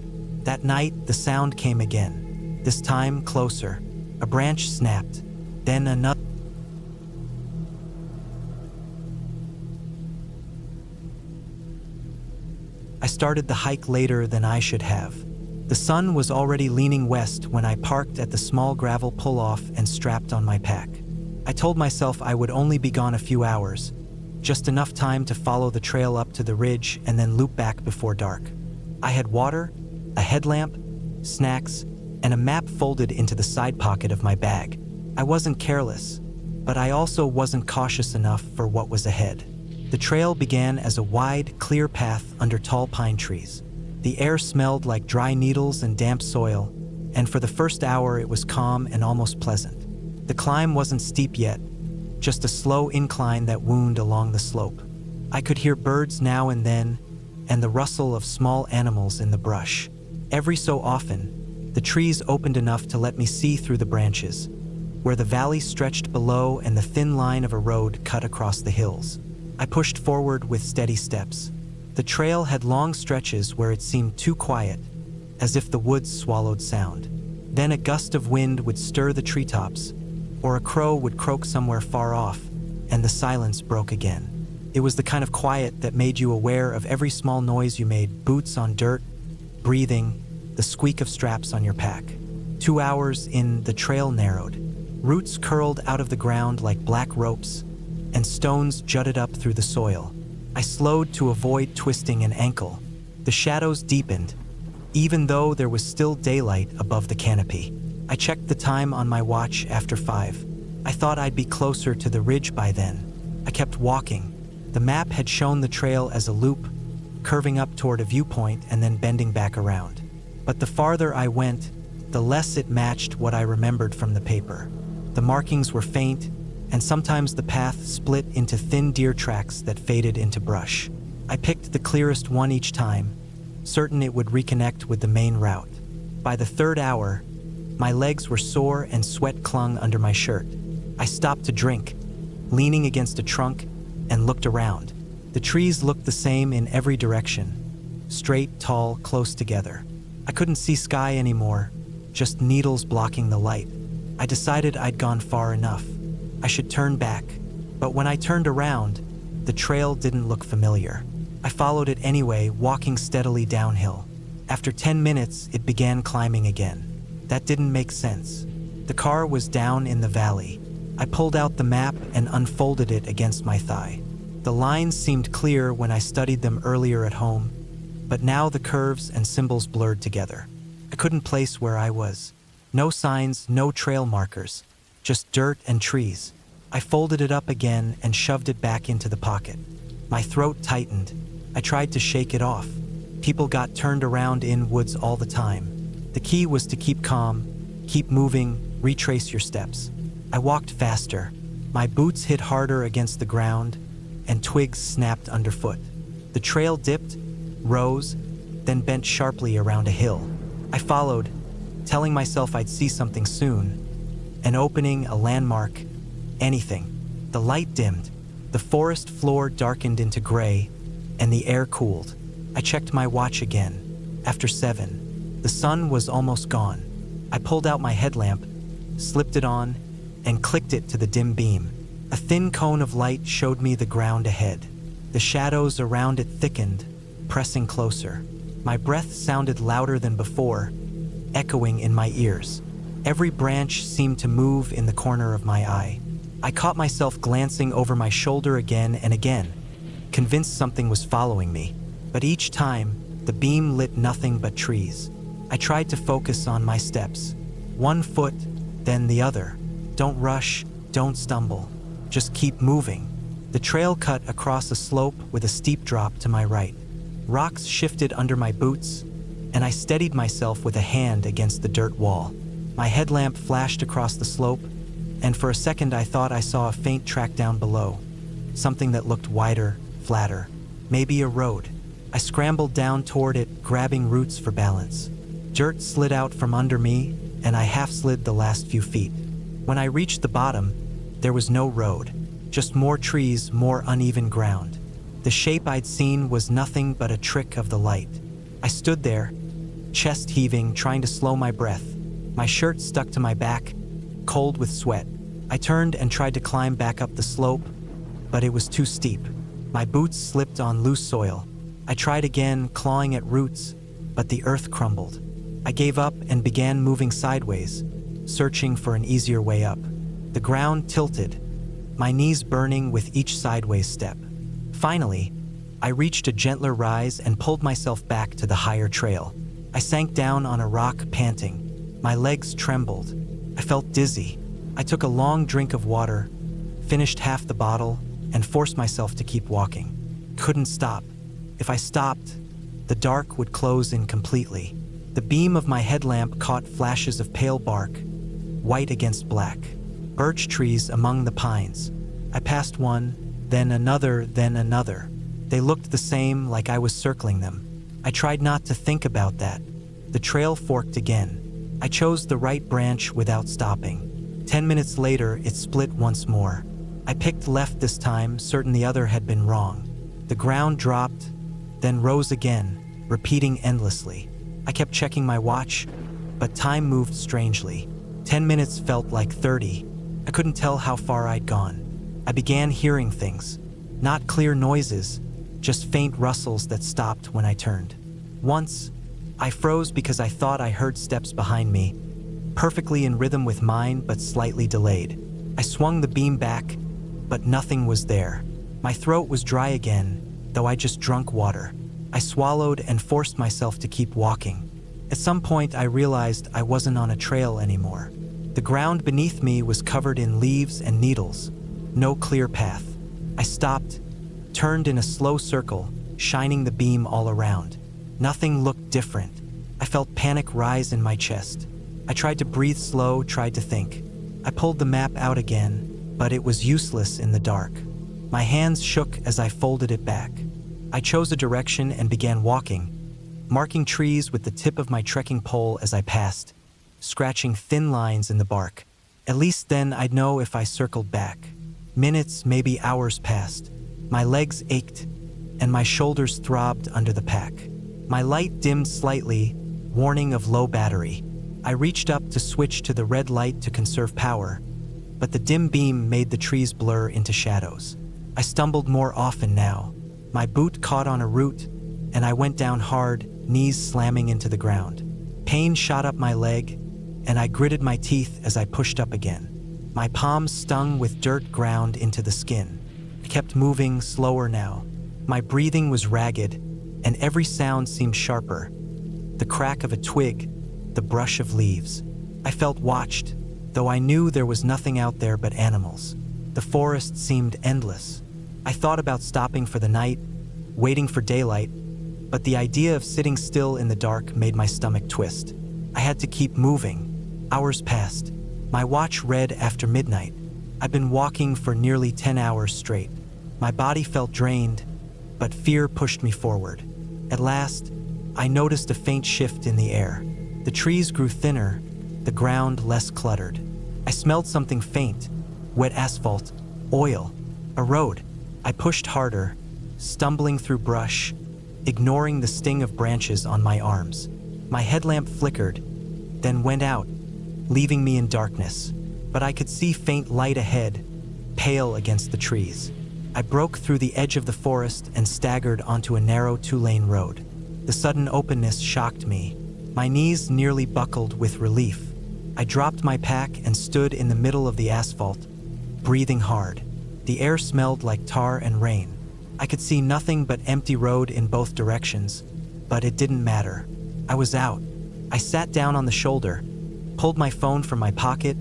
That night, the sound came again, this time closer. A branch snapped, then another. I started the hike later than I should have. The sun was already leaning west when I parked at the small gravel pull-off and strapped on my pack. I told myself I would only be gone a few hours, just enough time to follow the trail up to the ridge and then loop back before dark. I had water, a headlamp, snacks, and a map folded into the side pocket of my bag. I wasn't careless, but I also wasn't cautious enough for what was ahead. The trail began as a wide, clear path under tall pine trees. The air smelled like dry needles and damp soil, and for the first hour it was calm and almost pleasant. The climb wasn't steep yet, just a slow incline that wound along the slope. I could hear birds now and then, and the rustle of small animals in the brush. Every so often, the trees opened enough to let me see through the branches, where the valley stretched below and the thin line of a road cut across the hills. I pushed forward with steady steps. The trail had long stretches where it seemed too quiet, as if the woods swallowed sound. Then a gust of wind would stir the treetops, or a crow would croak somewhere far off, and the silence broke again. It was the kind of quiet that made you aware of every small noise you made: boots on dirt, breathing, the squeak of straps on your pack. 2 hours in, the trail narrowed. Roots curled out of the ground like black ropes, and stones jutted up through the soil. I slowed to avoid twisting an ankle. The shadows deepened, even though there was still daylight above the canopy. I checked the time on my watch after 5. I thought I'd be closer to the ridge by then. I kept walking. The map had shown the trail as a loop, curving up toward a viewpoint and then bending back around. But the farther I went, the less it matched what I remembered from the paper. The markings were faint, and sometimes the path split into thin deer tracks that faded into brush. I picked the clearest one each time, certain it would reconnect with the main route. By the 3rd hour, my legs were sore and sweat clung under my shirt. I stopped to drink, leaning against a trunk, and looked around. The trees looked the same in every direction, straight, tall, close together. I couldn't see sky anymore, just needles blocking the light. I decided I'd gone far enough. I should turn back, but when I turned around, the trail didn't look familiar. I followed it anyway, walking steadily downhill. After 10 minutes, it began climbing again. That didn't make sense. The car was down in the valley. I pulled out the map and unfolded it against my thigh. The lines seemed clear when I studied them earlier at home, but now the curves and symbols blurred together. I couldn't place where I was. No signs, no trail markers, just dirt and trees. I folded it up again and shoved it back into the pocket. My throat tightened. I tried to shake it off. People got turned around in woods all the time. The key was to keep calm, keep moving, retrace your steps. I walked faster. My boots hit harder against the ground, and twigs snapped underfoot. The trail dipped, rose, then bent sharply around a hill. I followed, telling myself I'd see something soon. An opening, a landmark, anything. The light dimmed. The forest floor darkened into gray, and the air cooled. I checked my watch again. After 7. The sun was almost gone. I pulled out my headlamp, slipped it on, and clicked it to the dim beam. A thin cone of light showed me the ground ahead. The shadows around it thickened, pressing closer. My breath sounded louder than before, echoing in my ears. Every branch seemed to move in the corner of my eye. I caught myself glancing over my shoulder again and again, convinced something was following me. But each time, the beam lit nothing but trees. I tried to focus on my steps. 1 foot, then the other. Don't rush, don't stumble. Just keep moving. The trail cut across a slope with a steep drop to my right. Rocks shifted under my boots, and I steadied myself with a hand against the dirt wall. My headlamp flashed across the slope, and for a second I thought I saw a faint track down below. Something that looked wider, flatter. Maybe a road. I scrambled down toward it, grabbing roots for balance. Dirt slid out from under me, and I half slid the last few feet. When I reached the bottom, there was no road, just more trees, more uneven ground. The shape I'd seen was nothing but a trick of the light. I stood there, chest heaving, trying to slow my breath. My shirt stuck to my back, cold with sweat. I turned and tried to climb back up the slope, but it was too steep. My boots slipped on loose soil. I tried again, clawing at roots, but the earth crumbled. I gave up and began moving sideways, searching for an easier way up. The ground tilted, my knees burning with each sideways step. Finally, I reached a gentler rise and pulled myself back to the higher trail. I sank down on a rock, panting. My legs trembled. I felt dizzy. I took a long drink of water, finished half the bottle, and forced myself to keep walking. Couldn't stop. If I stopped, the dark would close in completely. The beam of my headlamp caught flashes of pale bark, white against black. Birch trees among the pines. I passed one, then another, then another. They looked the same, like I was circling them. I tried not to think about that. The trail forked again. I chose the right branch without stopping. 10 minutes later, it split once more. I picked left this time, certain the other had been wrong. The ground dropped, then rose again, repeating endlessly. I kept checking my watch, but time moved strangely. 10 minutes felt like 30. I couldn't tell how far I'd gone. I began hearing things. Not clear noises, just faint rustles that stopped when I turned. Once, I froze because I thought I heard steps behind me, perfectly in rhythm with mine but slightly delayed. I swung the beam back, but nothing was there. My throat was dry again, though I just drunk water. I swallowed and forced myself to keep walking. At some point, I realized I wasn't on a trail anymore. The ground beneath me was covered in leaves and needles. No clear path. I stopped, turned in a slow circle, shining the beam all around. Nothing looked different. I felt panic rise in my chest. I tried to breathe slow, tried to think. I pulled the map out again, but it was useless in the dark. My hands shook as I folded it back. I chose a direction and began walking, marking trees with the tip of my trekking pole as I passed, scratching thin lines in the bark. At least then I'd know if I circled back. Minutes, maybe hours passed. My legs ached, and my shoulders throbbed under the pack. My light dimmed slightly, warning of low battery. I reached up to switch to the red light to conserve power, but the dim beam made the trees blur into shadows. I stumbled more often now. My boot caught on a root, and I went down hard, knees slamming into the ground. Pain shot up my leg, and I gritted my teeth as I pushed up again. My palms stung with dirt ground into the skin. I kept moving, slower now. My breathing was ragged, and every sound seemed sharper. The crack of a twig, the brush of leaves. I felt watched, though I knew there was nothing out there but animals. The forest seemed endless. I thought about stopping for the night, waiting for daylight, but the idea of sitting still in the dark made my stomach twist. I had to keep moving. Hours passed. My watch read after midnight. I'd been walking for nearly 10 hours straight. My body felt drained, but fear pushed me forward. At last, I noticed a faint shift in the air. The trees grew thinner, the ground less cluttered. I smelled something faint, wet asphalt, oil, a road. I pushed harder, stumbling through brush, ignoring the sting of branches on my arms. My headlamp flickered, then went out, leaving me in darkness. But I could see faint light ahead, pale against the trees. I broke through the edge of the forest and staggered onto a narrow 2-lane road. The sudden openness shocked me. My knees nearly buckled with relief. I dropped my pack and stood in the middle of the asphalt, breathing hard. The air smelled like tar and rain. I could see nothing but empty road in both directions, but it didn't matter. I was out. I sat down on the shoulder, pulled my phone from my pocket,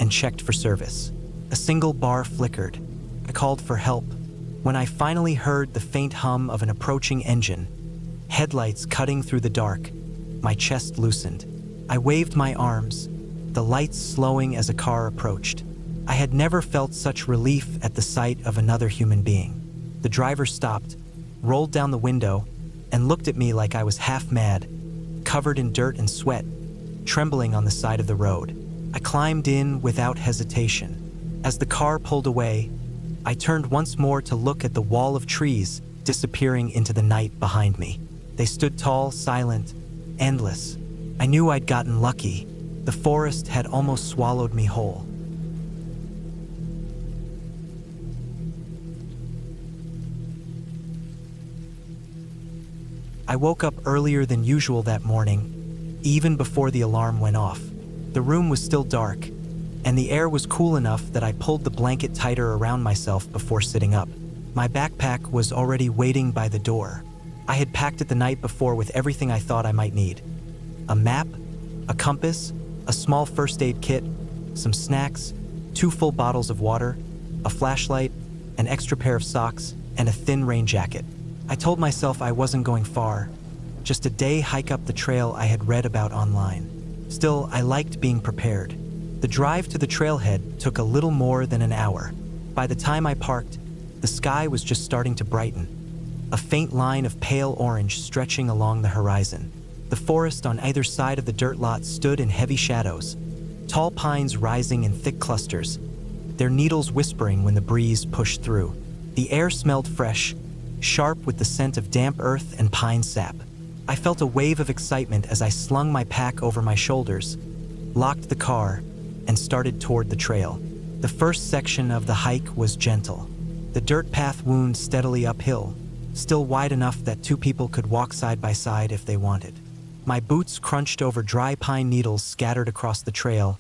and checked for service. A single bar flickered. I called for help. When I finally heard the faint hum of an approaching engine, headlights cutting through the dark, my chest loosened. I waved my arms, the lights slowing as a car approached. I had never felt such relief at the sight of another human being. The driver stopped, rolled down the window, and looked at me like I was half mad, covered in dirt and sweat, trembling on the side of the road. I climbed in without hesitation. As the car pulled away, I turned once more to look at the wall of trees disappearing into the night behind me. They stood tall, silent, endless. I knew I'd gotten lucky. The forest had almost swallowed me whole. I woke up earlier than usual that morning, even before the alarm went off. The room was still dark, and the air was cool enough that I pulled the blanket tighter around myself before sitting up. My backpack was already waiting by the door. I had packed it the night before with everything I thought I might need. A map, a compass, a small first aid kit, some snacks, 2 full bottles of water, a flashlight, an extra pair of socks, and a thin rain jacket. I told myself I wasn't going far, just a day hike up the trail I had read about online. Still, I liked being prepared. The drive to the trailhead took a little more than an hour. By the time I parked, the sky was just starting to brighten, a faint line of pale orange stretching along the horizon. The forest on either side of the dirt lot stood in heavy shadows, tall pines rising in thick clusters, their needles whispering when the breeze pushed through. The air smelled fresh, sharp with the scent of damp earth and pine sap. I felt a wave of excitement as I slung my pack over my shoulders, locked the car, and started toward the trail. The first section of the hike was gentle. The dirt path wound steadily uphill, still wide enough that 2 people could walk side by side if they wanted. My boots crunched over dry pine needles scattered across the trail,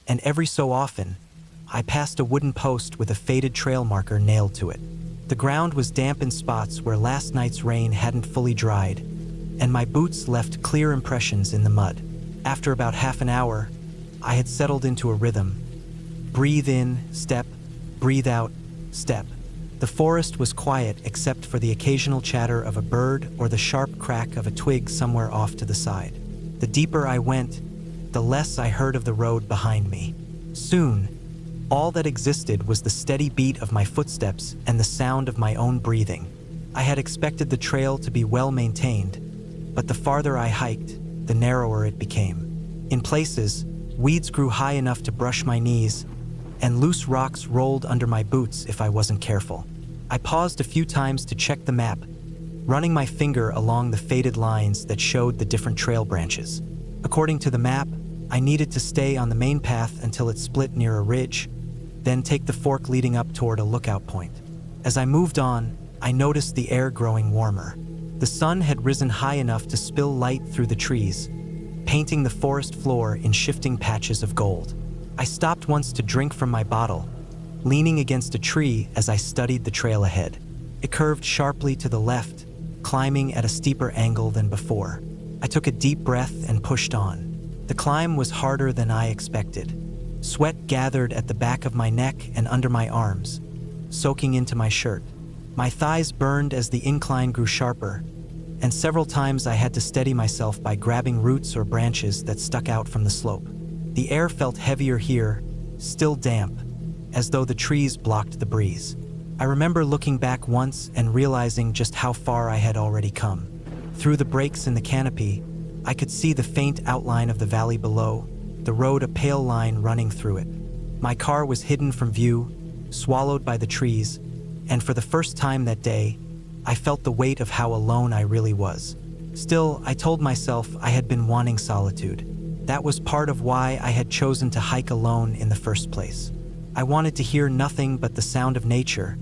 and every so often, I passed a wooden post with a faded trail marker nailed to it. The ground was damp in spots where last night's rain hadn't fully dried, and my boots left clear impressions in the mud. After about half an hour, I had settled into a rhythm. Breathe in, step, breathe out, step. The forest was quiet except for the occasional chatter of a bird or the sharp crack of a twig somewhere off to the side. The deeper I went, the less I heard of the road behind me. Soon, all that existed was the steady beat of my footsteps and the sound of my own breathing. I had expected the trail to be well maintained, but the farther I hiked, the narrower it became. In places, weeds grew high enough to brush my knees, and loose rocks rolled under my boots if I wasn't careful. I paused a few times to check the map, running my finger along the faded lines that showed the different trail branches. According to the map, I needed to stay on the main path until it split near a ridge, then take the fork leading up toward a lookout point. As I moved on, I noticed the air growing warmer. The sun had risen high enough to spill light through the trees, painting the forest floor in shifting patches of gold. I stopped once to drink from my bottle, leaning against a tree as I studied the trail ahead. It curved sharply to the left, climbing at a steeper angle than before. I took a deep breath and pushed on. The climb was harder than I expected. Sweat gathered at the back of my neck and under my arms, soaking into my shirt. My thighs burned as the incline grew sharper, and several times I had to steady myself by grabbing roots or branches that stuck out from the slope. The air felt heavier here, still damp, as though the trees blocked the breeze. I remember looking back once and realizing just how far I had already come. Through the breaks in the canopy, I could see the faint outline of the valley below, the road a pale line running through it. My car was hidden from view, swallowed by the trees, and for the first time that day, I felt the weight of how alone I really was. Still, I told myself I had been wanting solitude. That was part of why I had chosen to hike alone in the first place. I wanted to hear nothing but the sound of nature,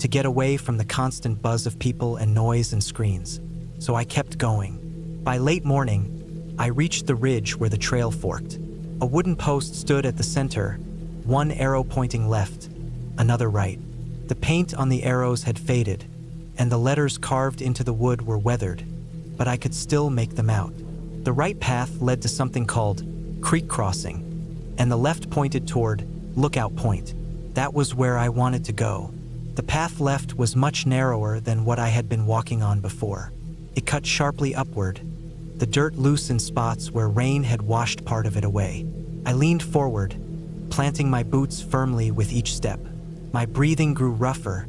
to get away from the constant buzz of people and noise and screens. So I kept going. By late morning, I reached the ridge where the trail forked. A wooden post stood at the center, one arrow pointing left, another right. The paint on the arrows had faded, and the letters carved into the wood were weathered, but I could still make them out. The right path led to something called Creek Crossing, and the left pointed toward Lookout Point. That was where I wanted to go. The path left was much narrower than what I had been walking on before. It cut sharply upward, the dirt loose in spots where rain had washed part of it away. I leaned forward, planting my boots firmly with each step. My breathing grew rougher,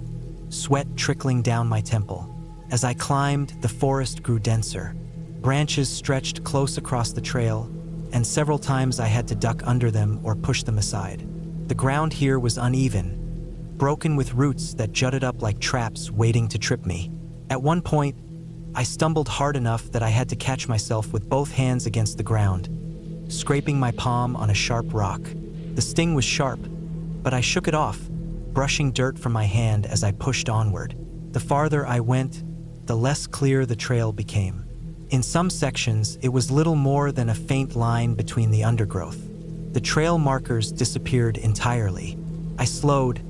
sweat trickling down my temple. As I climbed, the forest grew denser. Branches stretched close across the trail, and several times I had to duck under them or push them aside. The ground here was uneven, broken with roots that jutted up like traps waiting to trip me. At one point, I stumbled hard enough that I had to catch myself with both hands against the ground, scraping my palm on a sharp rock. The sting was sharp, but I shook it off, brushing dirt from my hand as I pushed onward. The farther I went, the less clear the trail became. In some sections, it was little more than a faint line between the undergrowth. The trail markers disappeared entirely. I slowed,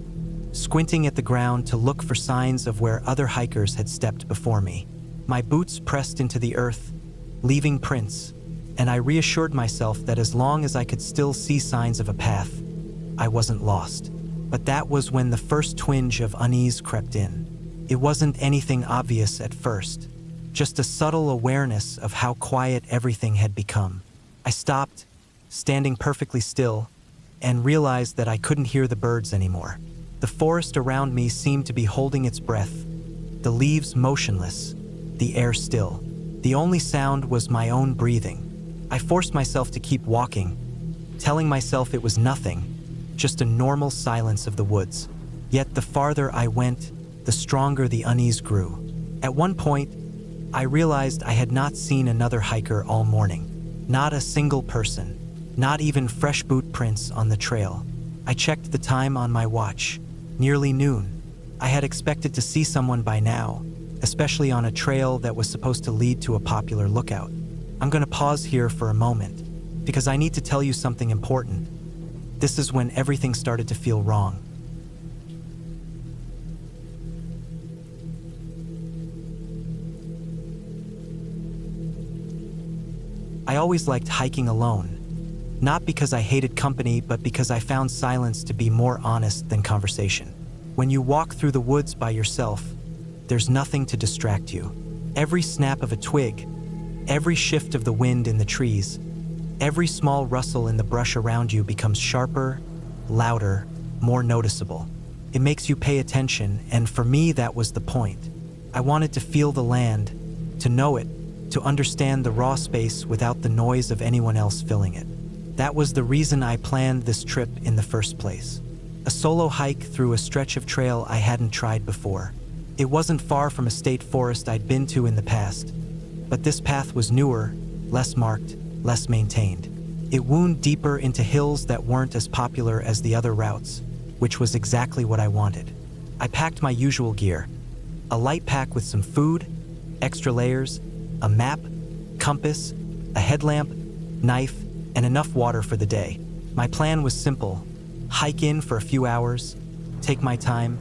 squinting at the ground to look for signs of where other hikers had stepped before me. My boots pressed into the earth, leaving prints, and I reassured myself that as long as I could still see signs of a path, I wasn't lost. But that was when the first twinge of unease crept in. It wasn't anything obvious at first, just a subtle awareness of how quiet everything had become. I stopped, standing perfectly still, and realized that I couldn't hear the birds anymore. The forest around me seemed to be holding its breath, the leaves motionless, the air still. The only sound was my own breathing. I forced myself to keep walking, telling myself it was nothing, just a normal silence of the woods. Yet the farther I went, the stronger the unease grew. At one point, I realized I had not seen another hiker all morning. Not a single person, not even fresh boot prints on the trail. I checked the time on my watch. Nearly noon. I had expected to see someone by now, especially on a trail that was supposed to lead to a popular lookout. I'm going to pause here for a moment, because I need to tell you something important. This is when everything started to feel wrong. I always liked hiking alone. Not because I hated company, but because I found silence to be more honest than conversation. When you walk through the woods by yourself, there's nothing to distract you. Every snap of a twig, every shift of the wind in the trees, every small rustle in the brush around you becomes sharper, louder, more noticeable. It makes you pay attention, and for me that was the point. I wanted to feel the land, to know it, to understand the raw space without the noise of anyone else filling it. That was the reason I planned this trip in the first place. A solo hike through a stretch of trail I hadn't tried before. It wasn't far from a state forest I'd been to in the past, but this path was newer, less marked, less maintained. It wound deeper into hills that weren't as popular as the other routes, which was exactly what I wanted. I packed my usual gear, a light pack with some food, extra layers, a map, compass, a headlamp, knife, and enough water for the day. My plan was simple: hike in for a few hours, take my time,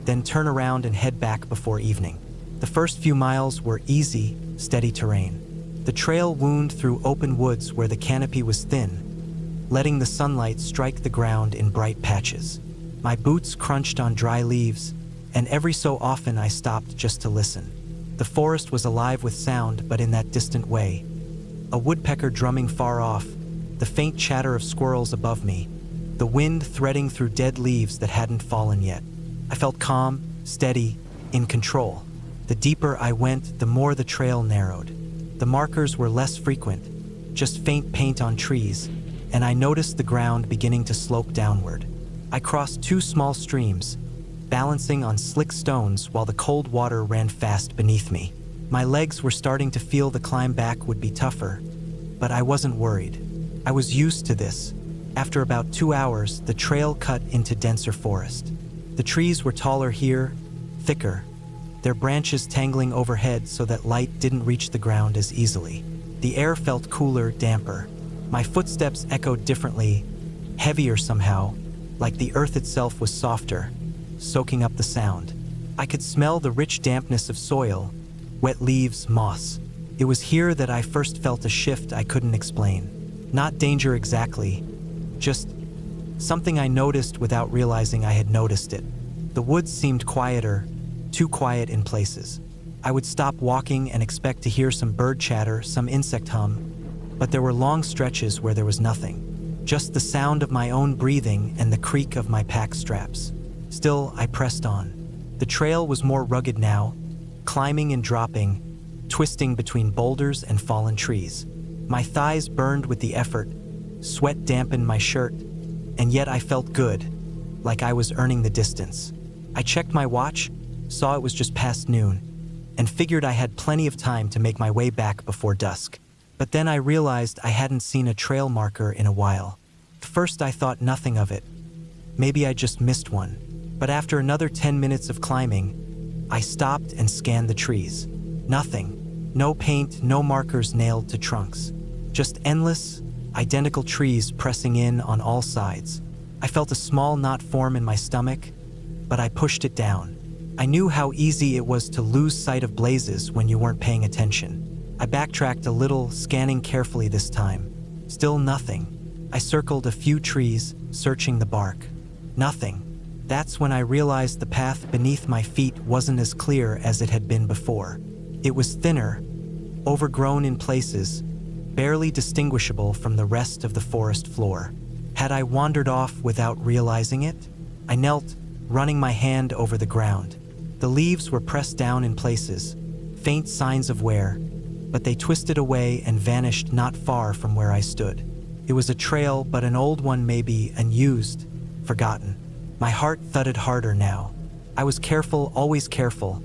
then turn around and head back before evening. The first few miles were easy, steady terrain. The trail wound through open woods where the canopy was thin, letting the sunlight strike the ground in bright patches. My boots crunched on dry leaves, and every so often I stopped just to listen. The forest was alive with sound, but in that distant way. A woodpecker drumming far off, the faint chatter of squirrels above me, the wind threading through dead leaves that hadn't fallen yet. I felt calm, steady, in control. The deeper I went, the more the trail narrowed. The markers were less frequent, just faint paint on trees, and I noticed the ground beginning to slope downward. I crossed two small streams, balancing on slick stones while the cold water ran fast beneath me. My legs were starting to feel the climb back would be tougher, but I wasn't worried. I was used to this. After about 2 hours, the trail cut into denser forest. The trees were taller here, thicker, their branches tangling overhead so that light didn't reach the ground as easily. The air felt cooler, damper. My footsteps echoed differently, heavier somehow, like the earth itself was softer, soaking up the sound. I could smell the rich dampness of soil, wet leaves, moss. It was here that I first felt a shift I couldn't explain. Not danger exactly, just something I noticed without realizing I had noticed it. The woods seemed quieter, too quiet in places. I would stop walking and expect to hear some bird chatter, some insect hum, but there were long stretches where there was nothing, just the sound of my own breathing and the creak of my pack straps. Still, I pressed on. The trail was more rugged now, climbing and dropping, twisting between boulders and fallen trees. My thighs burned with the effort, sweat dampened my shirt, and yet I felt good, like I was earning the distance. I checked my watch, saw it was just past noon, and figured I had plenty of time to make my way back before dusk. But then I realized I hadn't seen a trail marker in a while. At first I thought nothing of it. Maybe I just missed one. But after another 10 minutes of climbing, I stopped and scanned the trees. Nothing. No paint, no markers nailed to trunks. Just endless, identical trees pressing in on all sides. I felt a small knot form in my stomach, but I pushed it down. I knew how easy it was to lose sight of blazes when you weren't paying attention. I backtracked a little, scanning carefully this time. Still nothing. I circled a few trees, searching the bark. Nothing. That's when I realized the path beneath my feet wasn't as clear as it had been before. It was thinner, overgrown in places, barely distinguishable from the rest of the forest floor. Had I wandered off without realizing it? I knelt, running my hand over the ground. The leaves were pressed down in places, faint signs of wear, but they twisted away and vanished not far from where I stood. It was a trail, but an old one maybe, unused, forgotten. My heart thudded harder now. I was careful, always careful,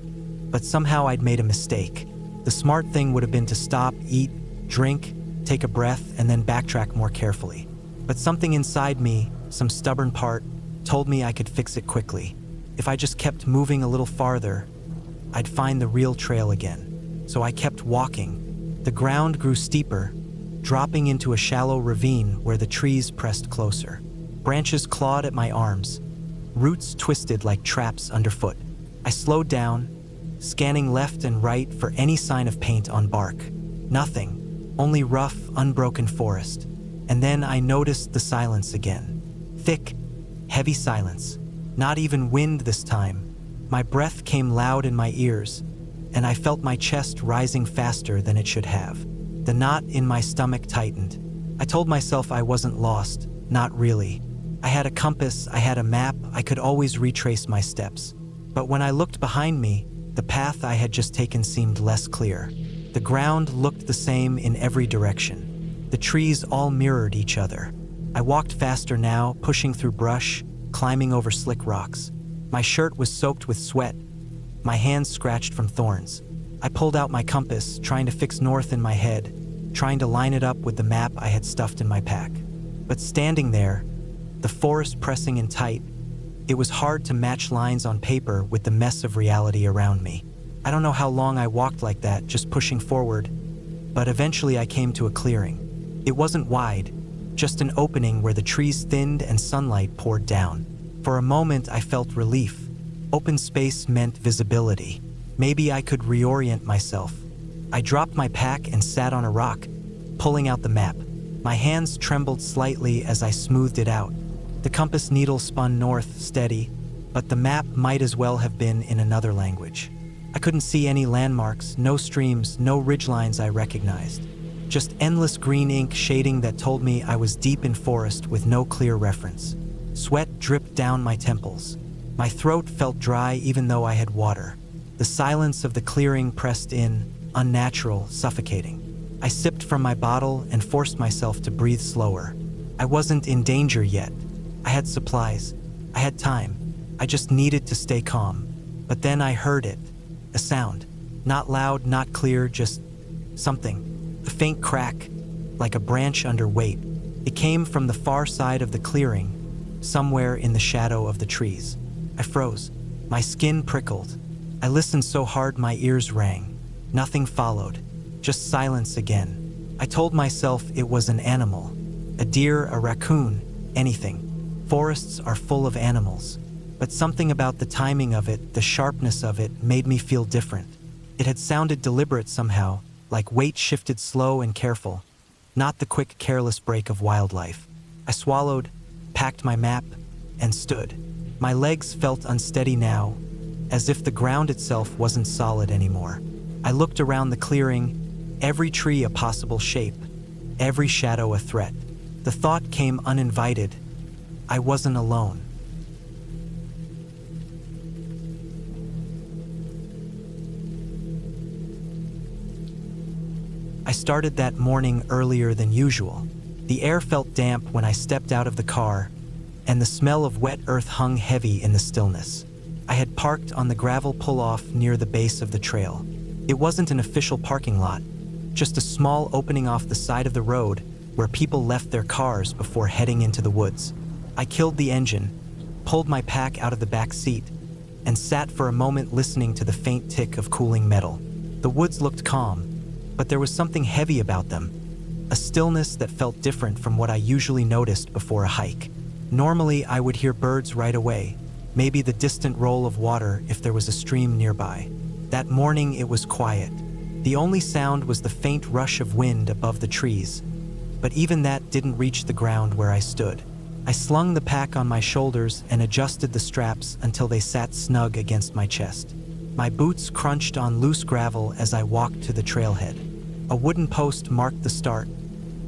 but somehow I'd made a mistake. The smart thing would have been to stop, eat, drink, take a breath, and then backtrack more carefully. But something inside me, some stubborn part, told me I could fix it quickly. If I just kept moving a little farther, I'd find the real trail again. So I kept walking. The ground grew steeper, dropping into a shallow ravine where the trees pressed closer. Branches clawed at my arms. Roots twisted like traps underfoot. I slowed down, scanning left and right for any sign of paint on bark. Nothing, only rough, unbroken forest. And then I noticed the silence again. Thick, heavy silence. Not even wind this time. My breath came loud in my ears, and I felt my chest rising faster than it should have. The knot in my stomach tightened. I told myself I wasn't lost, not really. I had a compass, I had a map, I could always retrace my steps. But when I looked behind me, the path I had just taken seemed less clear. The ground looked the same in every direction. The trees all mirrored each other. I walked faster now, pushing through brush, climbing over slick rocks. My shirt was soaked with sweat, my hands scratched from thorns. I pulled out my compass, trying to fix north in my head, trying to line it up with the map I had stuffed in my pack. But standing there, the forest pressing in tight, it was hard to match lines on paper with the mess of reality around me. I don't know how long I walked like that, just pushing forward, but eventually I came to a clearing. It wasn't wide, just an opening where the trees thinned and sunlight poured down. For a moment, I felt relief. Open space meant visibility. Maybe I could reorient myself. I dropped my pack and sat on a rock, pulling out the map. My hands trembled slightly as I smoothed it out. The compass needle spun north, steady, but the map might as well have been in another language. I couldn't see any landmarks, no streams, no ridgelines I recognized. Just endless green ink shading that told me I was deep in forest with no clear reference. Sweat dripped down my temples. My throat felt dry even though I had water. The silence of the clearing pressed in, unnatural, suffocating. I sipped from my bottle and forced myself to breathe slower. I wasn't in danger yet. I had supplies. I had time. I just needed to stay calm. But then I heard it. A sound. Not loud, not clear, just something. A faint crack, like a branch under weight. It came from the far side of the clearing, somewhere in the shadow of the trees. I froze. My skin prickled. I listened so hard my ears rang. Nothing followed. Just silence again. I told myself it was an animal. A deer, a raccoon, anything. Forests are full of animals. But something about the timing of it, the sharpness of it, made me feel different. It had sounded deliberate somehow, like weight shifted slow and careful, not the quick, careless break of wildlife. I swallowed, packed my map, and stood. My legs felt unsteady now, as if the ground itself wasn't solid anymore. I looked around the clearing, every tree a possible shape, every shadow a threat. The thought came uninvited. I wasn't alone. I started that morning earlier than usual. The air felt damp when I stepped out of the car, and the smell of wet earth hung heavy in the stillness. I had parked on the gravel pull-off near the base of the trail. It wasn't an official parking lot, just a small opening off the side of the road where people left their cars before heading into the woods. I killed the engine, pulled my pack out of the back seat, and sat for a moment listening to the faint tick of cooling metal. The woods looked calm, but there was something heavy about them, a stillness that felt different from what I usually noticed before a hike. Normally, I would hear birds right away, maybe the distant roll of water if there was a stream nearby. That morning, it was quiet. The only sound was the faint rush of wind above the trees, but even that didn't reach the ground where I stood. I slung the pack on my shoulders and adjusted the straps until they sat snug against my chest. My boots crunched on loose gravel as I walked to the trailhead. A wooden post marked the start,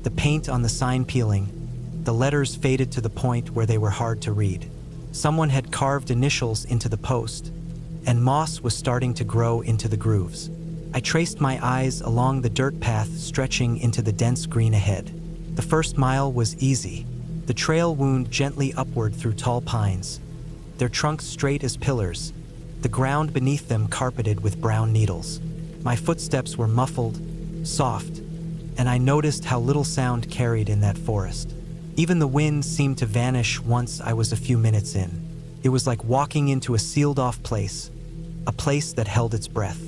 the paint on the sign peeling, the letters faded to the point where they were hard to read. Someone had carved initials into the post, and moss was starting to grow into the grooves. I traced my eyes along the dirt path stretching into the dense green ahead. The first mile was easy. The trail wound gently upward through tall pines, their trunks straight as pillars, the ground beneath them carpeted with brown needles. My footsteps were muffled, soft, and I noticed how little sound carried in that forest. Even the wind seemed to vanish once I was a few minutes in. It was like walking into a sealed-off place, a place that held its breath.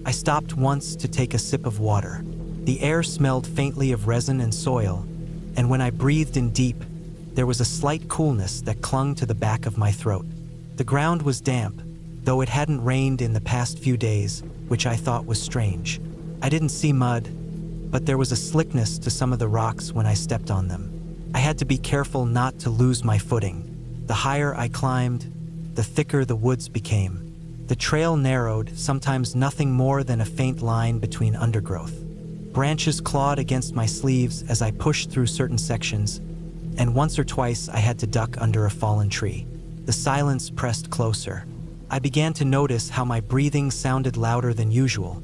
I stopped once to take a sip of water. The air smelled faintly of resin and soil, and when I breathed in deep, there was a slight coolness that clung to the back of my throat. The ground was damp, though it hadn't rained in the past few days, which I thought was strange. I didn't see mud, but there was a slickness to some of the rocks when I stepped on them. I had to be careful not to lose my footing. The higher I climbed, the thicker the woods became. The trail narrowed, sometimes nothing more than a faint line between undergrowth. Branches clawed against my sleeves as I pushed through certain sections, and once or twice I had to duck under a fallen tree. The silence pressed closer. I began to notice how my breathing sounded louder than usual,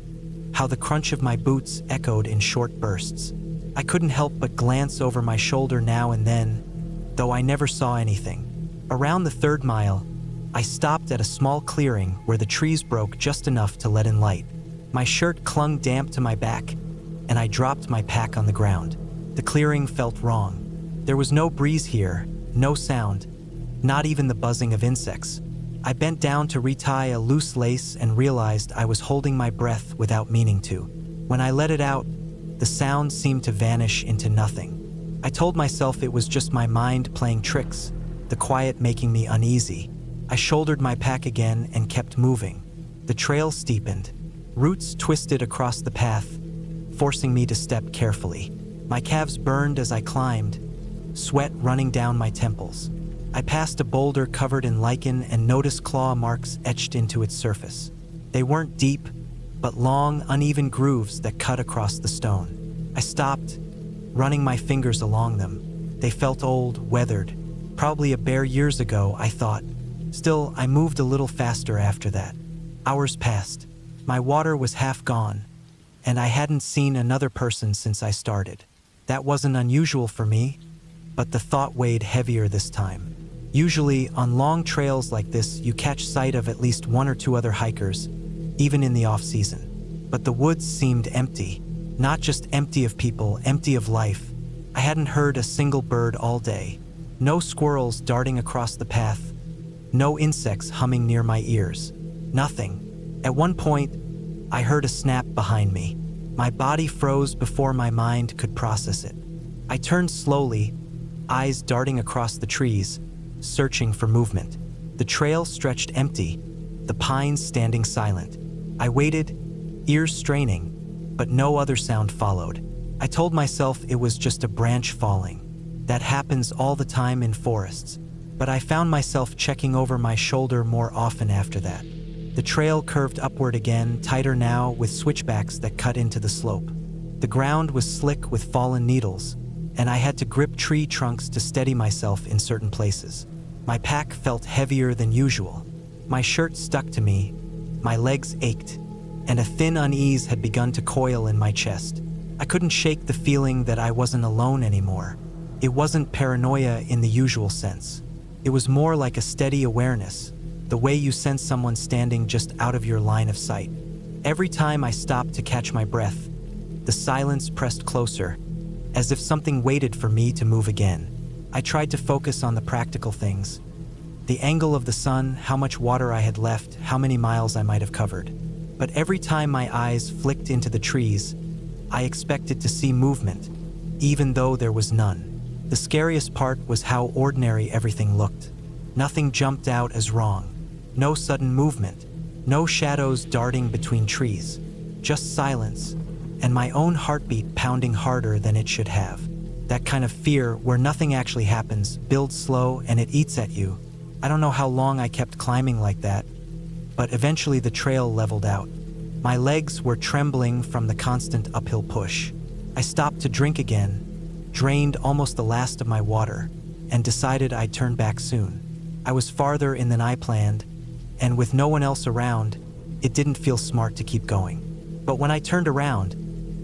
how the crunch of my boots echoed in short bursts. I couldn't help but glance over my shoulder now and then, though I never saw anything. Around the third mile, I stopped at a small clearing where the trees broke just enough to let in light. My shirt clung damp to my back, and I dropped my pack on the ground. The clearing felt wrong. There was no breeze here, no sound, not even the buzzing of insects. I bent down to retie a loose lace and realized I was holding my breath without meaning to. When I let it out, the sound seemed to vanish into nothing. I told myself it was just my mind playing tricks, the quiet making me uneasy. I shouldered my pack again and kept moving. The trail steepened. Roots twisted across the path, forcing me to step carefully. My calves burned as I climbed, sweat running down my temples. I passed a boulder covered in lichen and noticed claw marks etched into its surface. They weren't deep, but long, uneven grooves that cut across the stone. I stopped, running my fingers along them. They felt old, weathered, probably a bare years ago, I thought. Still, I moved a little faster after that. Hours passed. My water was half gone, and I hadn't seen another person since I started. That wasn't unusual for me, but the thought weighed heavier this time. Usually, on long trails like this, you catch sight of at least one or two other hikers, even in the off-season. But the woods seemed empty, not just empty of people, empty of life. I hadn't heard a single bird all day. No squirrels darting across the path, no insects humming near my ears. Nothing. At one point, I heard a snap behind me. My body froze before my mind could process it. I turned slowly, eyes darting across the trees, searching for movement. The trail stretched empty, the pines standing silent. I waited, ears straining, but no other sound followed. I told myself it was just a branch falling. That happens all the time in forests, but I found myself checking over my shoulder more often after that. The trail curved upward again, tighter now, with switchbacks that cut into the slope. The ground was slick with fallen needles, and I had to grip tree trunks to steady myself in certain places. My pack felt heavier than usual. My shirt stuck to me, my legs ached, and a thin unease had begun to coil in my chest. I couldn't shake the feeling that I wasn't alone anymore. It wasn't paranoia in the usual sense. It was more like a steady awareness, the way you sense someone standing just out of your line of sight. Every time I stopped to catch my breath, the silence pressed closer, as if something waited for me to move again. I tried to focus on the practical things. The angle of the sun, how much water I had left, how many miles I might have covered. But every time my eyes flicked into the trees, I expected to see movement, even though there was none. The scariest part was how ordinary everything looked. Nothing jumped out as wrong. No sudden movement. No shadows darting between trees. Just silence, and my own heartbeat pounding harder than it should have. That kind of fear where nothing actually happens, builds slow, and it eats at you. I don't know how long I kept climbing like that, but eventually the trail leveled out. My legs were trembling from the constant uphill push. I stopped to drink again, drained almost the last of my water, and decided I'd turn back soon. I was farther in than I planned, and with no one else around, it didn't feel smart to keep going. But when I turned around,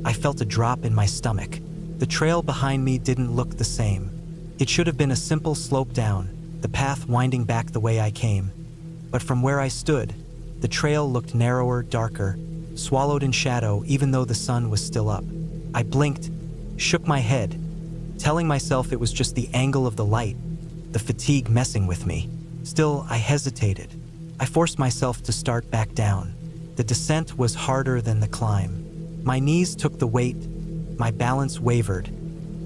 I felt a drop in my stomach. The trail behind me didn't look the same. It should have been a simple slope down, the path winding back the way I came. But from where I stood, the trail looked narrower, darker, swallowed in shadow even though the sun was still up. I blinked, shook my head, telling myself it was just the angle of the light, the fatigue messing with me. Still, I hesitated. I forced myself to start back down. The descent was harder than the climb. My knees took the weight, my balance wavered,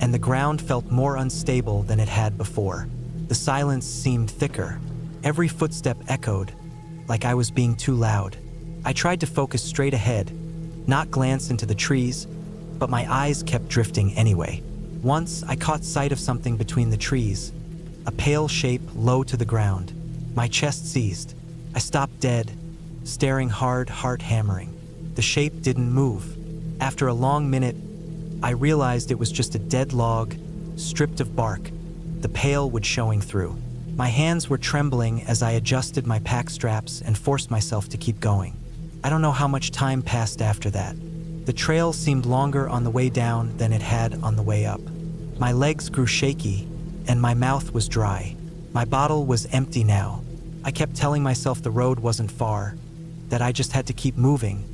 and the ground felt more unstable than it had before. The silence seemed thicker. Every footstep echoed, like I was being too loud. I tried to focus straight ahead, not glance into the trees, but my eyes kept drifting anyway. Once, I caught sight of something between the trees, a pale shape low to the ground. My chest seized. I stopped dead, staring hard, heart hammering. The shape didn't move. After a long minute, I realized it was just a dead log, stripped of bark, the pale wood showing through. My hands were trembling as I adjusted my pack straps and forced myself to keep going. I don't know how much time passed after that. The trail seemed longer on the way down than it had on the way up. My legs grew shaky, and my mouth was dry. My bottle was empty now. I kept telling myself the road wasn't far, that I just had to keep moving,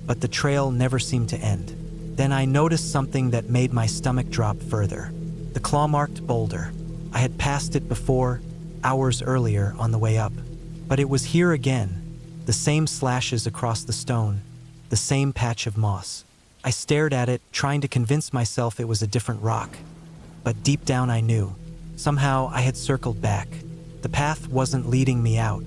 but the trail never seemed to end. Then I noticed something that made my stomach drop further. The claw-marked boulder. I had passed it before, hours earlier on the way up. But it was here again, the same slashes across the stone, the same patch of moss. I stared at it, trying to convince myself it was a different rock. But deep down I knew. Somehow I had circled back. The path wasn't leading me out.